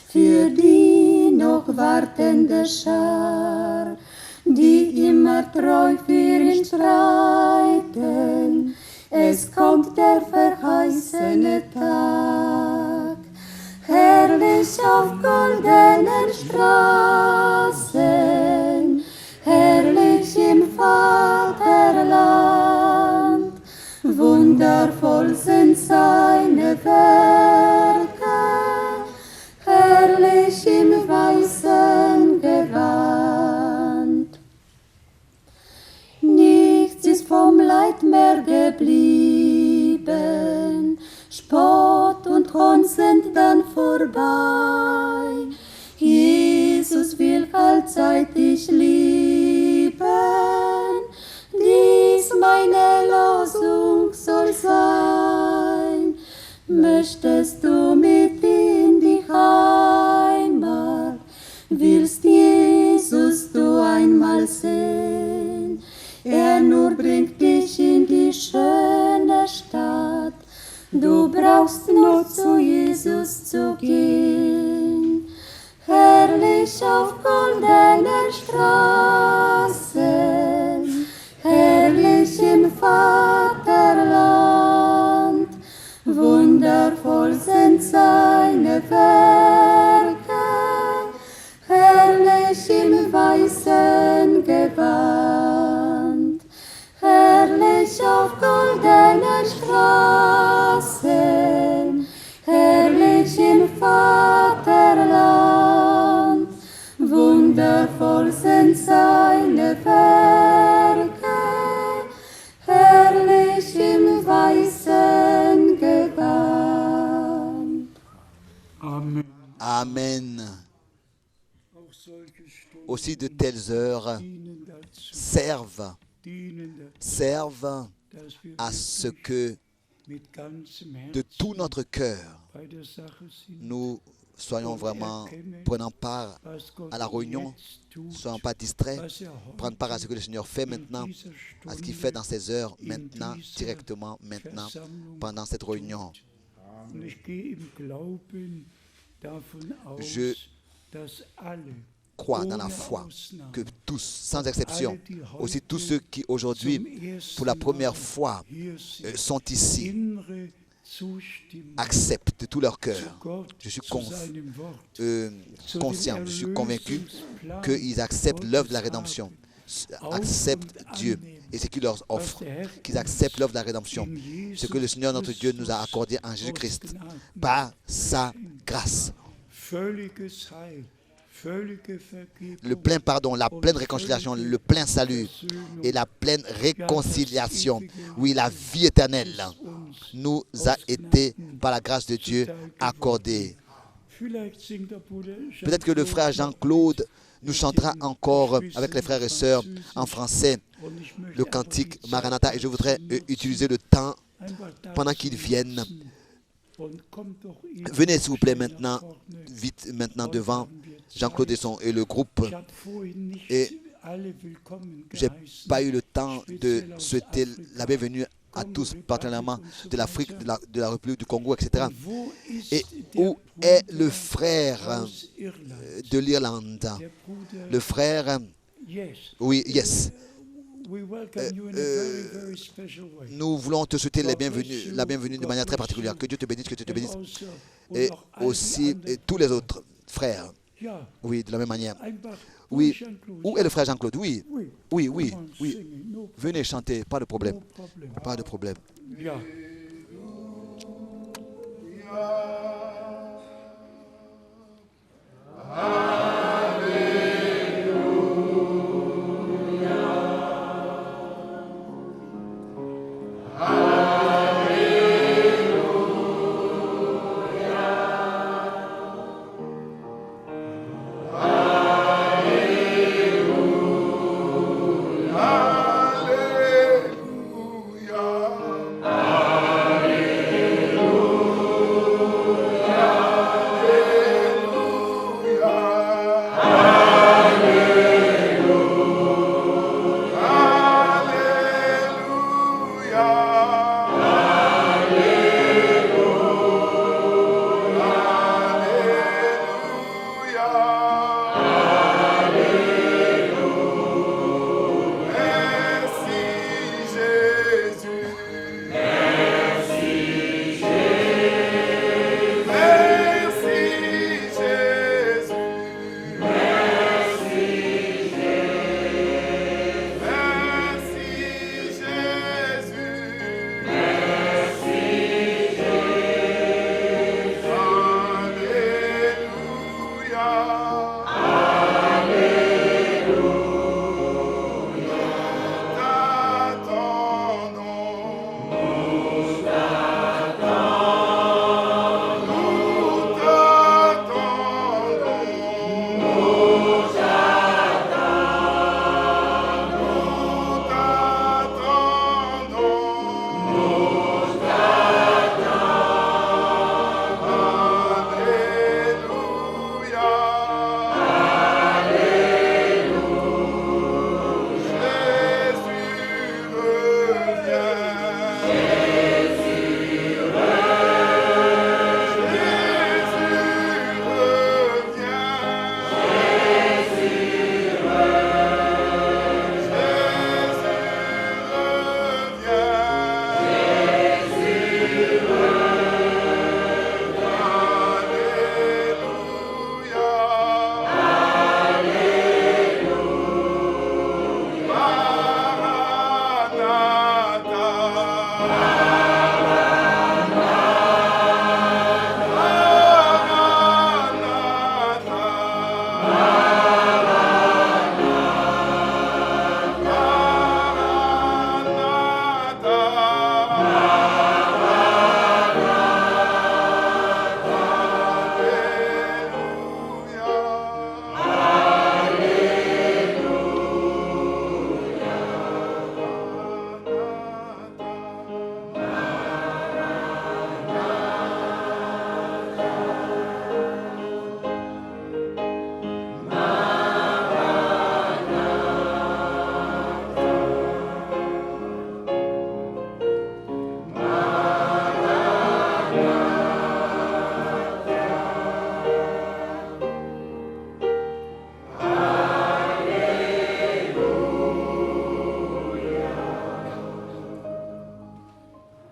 für die noch wartende Schar, die immer treu für ihn streiten. Es kommt der verheißene Tag. Herrlich auf goldenen Straßen, herrlich im Vaterland, wundervoll sind seine Werke, herrlich im weißen Gewand. Nichts ist vom Leid mehr geblieben, Spott und Hohn sind dann vorbei. Jesus will allzeit dich lieben, dies meine Losung soll sein. Möchtest du mit in die Heimat, willst Jesus du einmal sehen? Er nur bringt dich in die schöne Stadt, du brauchst nur zu Jesus zu gehen. Herrlich auf goldenen Straßen, herrlich im Vaterland, wundervoll sind seine Werke, herrlich im weißen Gewand. Herrlich auf goldenen Straßen, herrlich im Vaterland, wundervoll sind seine Werke, herrlich im weißen Gewand. Amen. Amen. Auch solche Stunden Aussi de telles heures dienen dazu, servent dass wir à ce que mit ganzem de Herzen tout notre cœur, bei der Sache sind, nous soyons vraiment prenant part was Gott à la réunion, jetzt tut, ne soyons pas distraits, was prendre part à ce que le Seigneur fait in maintenant, dieser à ce qu'il Stunde fait dans ces heures, in maintenant, dieser directement, maintenant, Versammlung pendant cette réunion. Und ich gehe im Glauben davon aus, Je dass alle, Crois dans la ohne foi Ausnahme, que tous, sans exception, alle, die aussi heute tous ceux qui aujourd'hui, zum ersten pour la première Mal fois, hier sind, sont ici, innere Zustimmung acceptent de tout leur zu cœur. Gott, Je suis zu seinem Wort, zu conscient, dem je suis convaincu Erlösungsplan qu'ils acceptent l'œuvre de la Gottes rédemption, haben, acceptent auf und Dieu annehmen, et ce qu'il leur offre, was der Herr qu'ils acceptent l'œuvre de la rédemption, in Jesus ce que le Seigneur notre Dieu nous a Christus accordé en aus Jésus-Christ, Gnaden par sa grâce. völliges Heil, völlige Vergebung, Le plein pardon, la pleine réconciliation, le plein salut et la pleine réconciliation, oui, la vie éternelle, nous a été, par la grâce de Dieu, accordée. Peut-être que le frère Jean-Claude nous chantera encore avec les frères et sœurs en français le cantique Maranatha, et je voudrais utiliser le temps pendant qu'ils viennent. Venez s'il vous plaît maintenant, vite maintenant devant Jean-Claude et le groupe. Et je n'ai pas eu le temps de souhaiter la bienvenue à tous, particulièrement de l'Afrique, de la République du Congo, etc. Et où est le frère de l'Irlande? Le frère, oui, yes. Nous voulons te souhaiter la bienvenue de manière très particulière. Que Dieu te bénisse, que Dieu te bénisse. Et aussi tous les autres frères Ja, Oui, de la même manière. einfach Oui. Jean-Claude. Où est le frère Jean-Claude? Oui. Oui, Oui, oui, come on, oui. singen, no, Venez chanter, pas de problème. no problem. Pas de problème. Ja,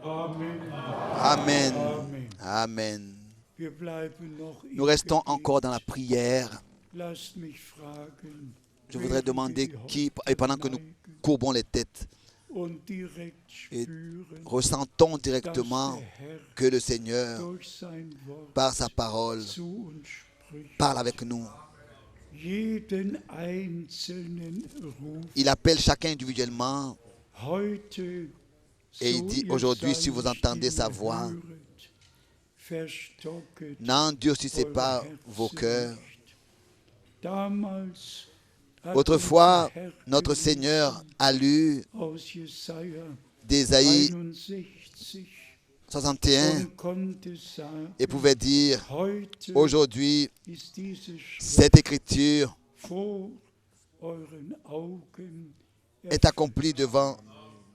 Amen. Amen. Amen. Wir bleiben noch Nous im restons Gebet. encore dans la prière. Lasst mich fragen, Je voudrais demander wer qui, die et pendant que nous Haupt courbons les têtes, und direkt et spüren, ressentons dass directement der Herr que le Seigneur, durch sein Wort par sa parole, zu uns spricht. parle avec nous. Jeden einzelnen ruft Il appelle chacun individuellement heute, et il so dit, ihr aujourd'hui, si seine vous entendez sa Stimme voix, höret, verstocket n'endurcissez eure pas Herzen vos cœurs. nicht. Damals hat Autrefois, unser Herr notre gelesen Seigneur a lu aus Jesaja d'Ésaïe 61 61 und konnte sagen, et pouvait dire, heute aujourd'hui, ist diese Schrift cette écriture vor euren Augen est accomplie devant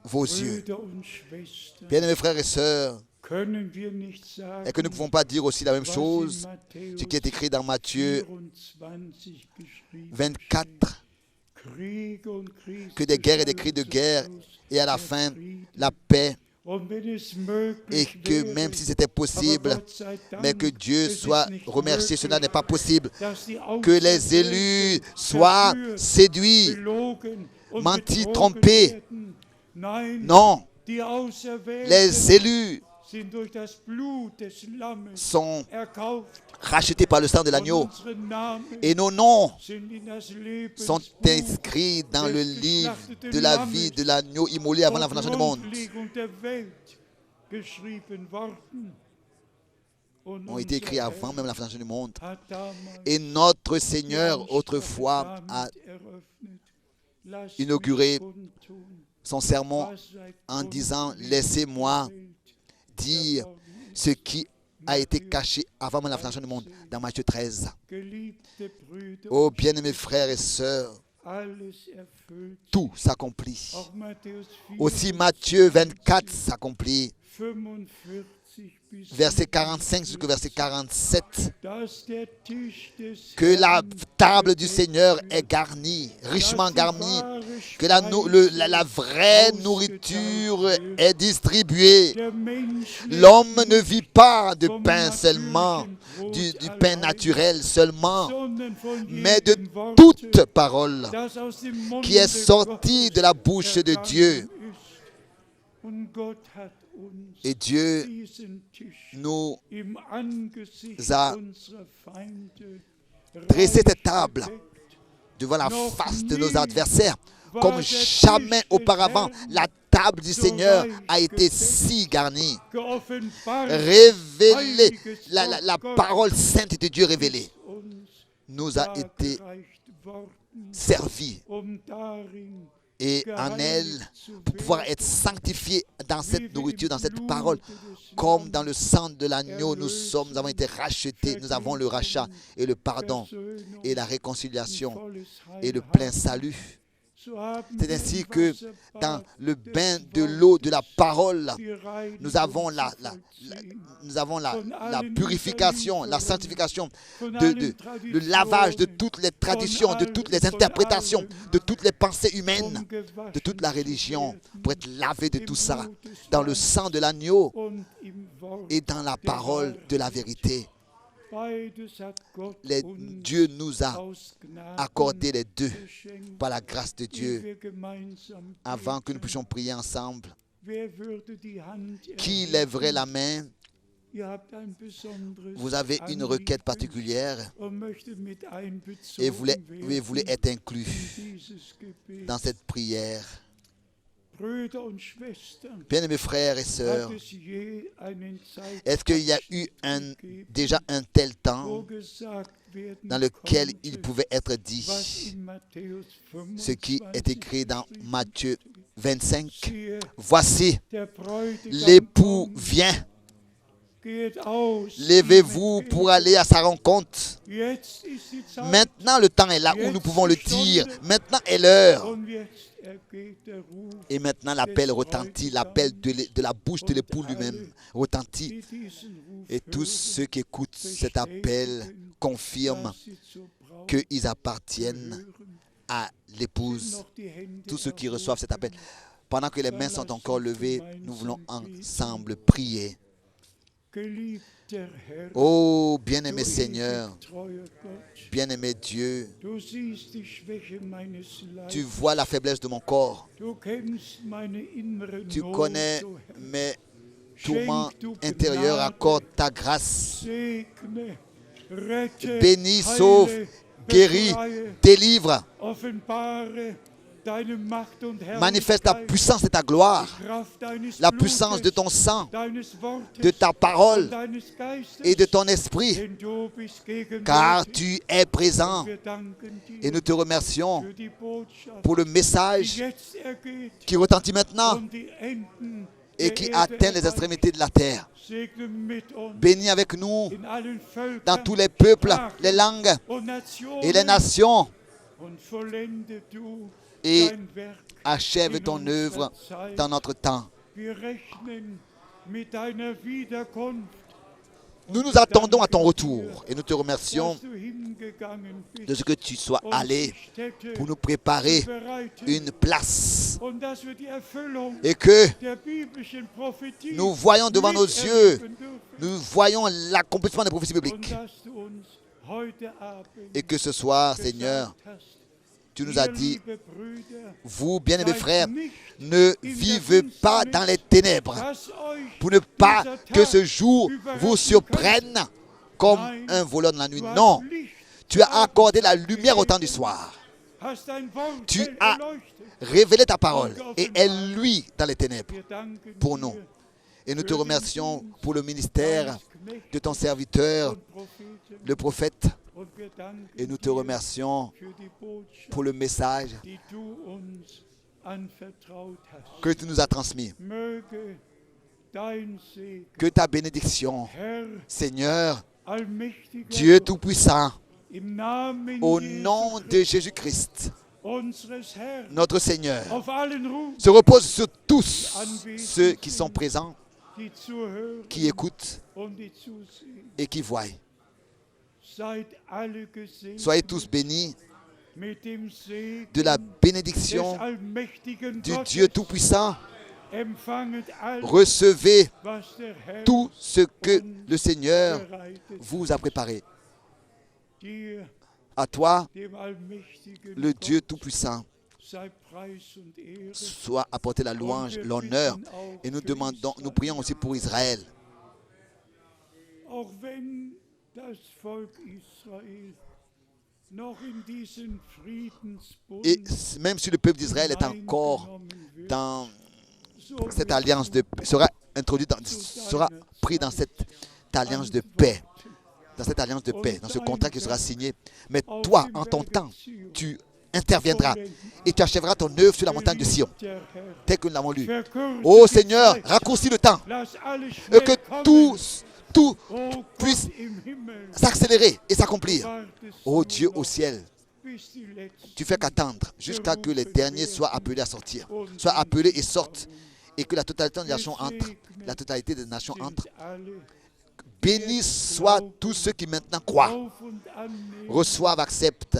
vos yeux. Brüder und Schwestern, Bien-aimés frères et sœurs, können wir nicht sagen, et que nous ne pouvons pas dire aussi la même was chose, in Matthäus ce qui est écrit dans Matthieu 24 geschrieben 24, Kriege und Kriege que des guerres et des cris de guerre, et à la fin, la paix Et que même si c'était possible, mais que Dieu soit remercié, cela n'est pas possible. Que les élus soient séduits, mentis, trompés. Non, les élus sont rachetés par le sang de l'agneau et nos noms sont inscrits dans le livre de la vie de l'agneau immolé avant la fondation du monde. Ont été écrits avant même la fondation du monde. Et notre Seigneur autrefois a inauguré son sermon en disant « Laissez-moi dire ce qui a été caché avant même la fondation du monde » dans Matthieu 13. Oh bien-aimés frères et sœurs, tout s'accomplit. Aussi Matthieu 24 s'accomplit. Verset 45 jusqu'au verset 47, que la table du Seigneur est garnie, richement garnie, que la vraie nourriture est distribuée. L'homme ne vit pas de pain seulement, du pain naturel seulement, mais de toute parole qui est sortie de la bouche de Dieu. Et Dieu nous a dressé cette table devant la face de nos adversaires. Comme jamais auparavant, la table du Seigneur a été si garnie. Révélée, la parole sainte de Dieu révélée nous a été servie. Et en elle, pour pouvoir être sanctifiés dans cette nourriture, dans cette parole, comme dans le sang de l'agneau, nous avons été rachetés, nous avons le rachat et le pardon et la réconciliation et le plein salut. C'est ainsi que dans le bain de l'eau de la parole, nous avons la purification, la sanctification, le lavage de toutes les traditions, de toutes les interprétations, de toutes les pensées humaines, de toute la religion, pour être lavé de tout ça dans le sang de l'agneau et dans la parole de la vérité. Dieu nous a accordé les deux par la grâce de Dieu. Avant que nous puissions prier ensemble, qui lèverait la main? Vous avez une requête particulière et vous voulez être inclus dans cette prière. Bien-aimés frères et sœurs, est-ce qu'il y a eu déjà un tel temps dans lequel il pouvait être dit ce qui est écrit dans Matthieu 25? Voici, l'époux vient. Levez-vous pour aller à sa rencontre. Maintenant, le temps est là où nous pouvons le dire. Maintenant est l'heure. Et maintenant, l'appel retentit. L'appel de la bouche de l'époux lui-même retentit. Et tous ceux qui écoutent cet appel confirment qu'ils appartiennent à l'épouse. Tous ceux qui reçoivent cet appel. Pendant que les mains sont encore levées, nous voulons ensemble prier. Oh, bien-aimé Seigneur, bien-aimé Dieu, tu vois la faiblesse de mon corps. Tu connais mes tourments intérieurs. Accorde ta grâce. Bénis, sauve, guéris, délivre. Manifeste ta puissance et ta gloire, la puissance de ton sang, de ta parole et de ton esprit, car tu es présent. Et nous te remercions pour le message qui retentit maintenant et qui atteint les extrémités de la terre. Bénis avec nous dans tous les peuples, les langues et les nations. Et achève ton œuvre dans notre temps. Nous nous attendons à ton retour et nous te remercions de ce que tu sois allé pour nous préparer une place et que nous voyons devant nos yeux, nous voyons l'accomplissement des prophéties bibliques. Et que ce soir, Seigneur, tu nous as dit, vous, bien-aimés frères, ne vivez pas dans les ténèbres pour ne pas que ce jour vous surprenne comme un voleur dans la nuit. Non, tu as accordé la lumière au temps du soir. Tu as révélé ta parole et elle luit dans les ténèbres pour nous. Et nous te remercions pour le ministère de ton serviteur, le prophète. Et nous te remercions pour le message que tu nous as transmis. Que ta bénédiction, Seigneur, Dieu Tout-Puissant, au nom de Jésus-Christ, notre Seigneur, se repose sur tous ceux qui sont présents, qui écoutent et qui voient. Soyez tous bénis de la bénédiction du Dieu Tout-Puissant. Recevez tout ce que le Seigneur vous a préparé. À toi, le Dieu Tout-Puissant, soit apporté la louange, l'honneur. Et nous demandons, nous prions aussi pour Israël. Et même si le peuple d'Israël est encore dans cette alliance de paix, sera pris dans cette alliance de paix, dans ce contrat qui sera signé. Mais toi, en ton temps, tu interviendras et tu achèveras ton œuvre sur la montagne de Sion, tel que nous l'avons lu. Ô Seigneur, raccourcis le temps et que tout puisse s'accélérer et s'accomplir. Ô Dieu au ciel, tu fais qu'attendre jusqu'à ce que les derniers soient appelés à sortir, soient appelés et sortent, et que la totalité des nations entre. Bénis soient tous ceux qui maintenant croient, reçoivent, acceptent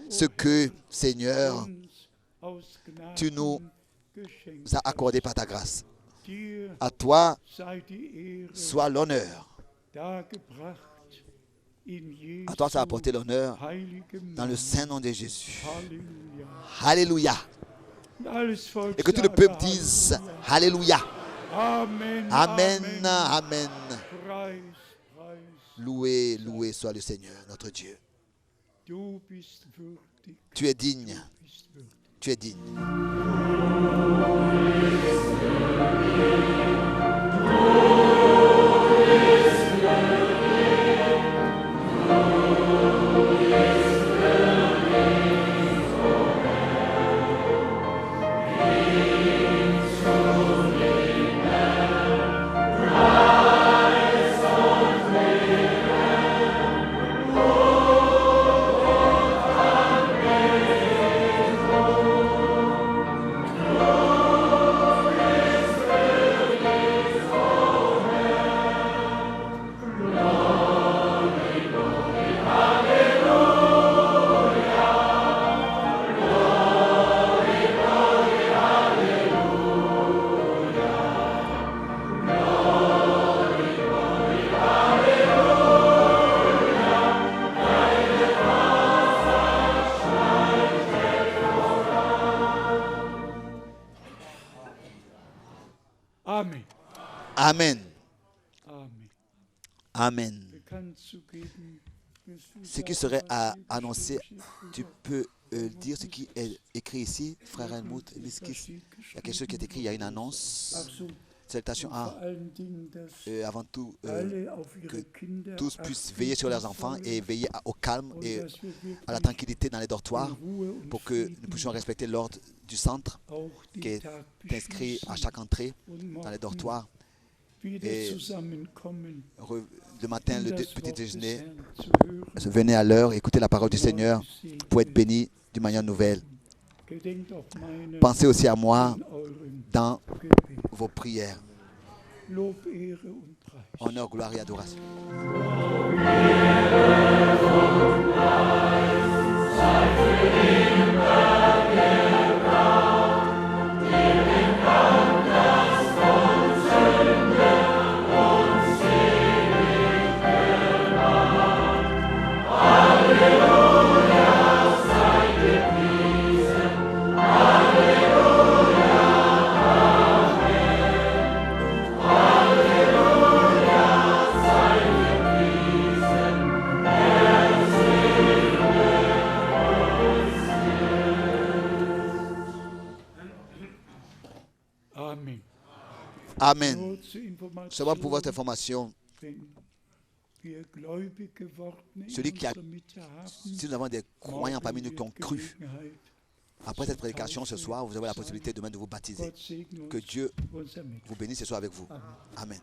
ce que, Seigneur, tu nous as accordé par ta grâce. À toi soit l'honneur. À toi soit apporté l'honneur dans le saint nom de Jésus. Alléluia. Et que tout le peuple dise Alléluia. Amen. Amen. Loué, loué soit le Seigneur, notre Dieu. Tu es digne. Tu es digne. Amen. Amen. Ce qui serait à annoncer, tu peux dire ce qui est écrit ici, frère Helmut, il y a quelque chose qui est écrit, il y a une annonce. Salutations avant tout, que tous puissent veiller sur leurs enfants et veiller au calme et à la tranquillité dans les dortoirs pour que nous puissions respecter l'ordre du centre qui est inscrit à chaque entrée dans les dortoirs. Et le matin, le petit déjeuner, venez à l'heure, écoutez la parole du Seigneur pour être béni d'une manière nouvelle. Pensez aussi à moi dans vos prières. Lob, Ehre und Preis. Honneur, gloire et adoration. Amen. Amen. Nur zur Seulement pour votre Information, information, wenn wir gläubig geworden in celui qui a, unserer Mitte haben, si nous avons des croyants parmi nous qui ont cru, Gelegenheit, après cette prédication ce soir, vous avez la possibilité demain de vous baptiser. Gott segne Que uns Dieu unser Mit. vous bénisse et soit avec vous. Amen.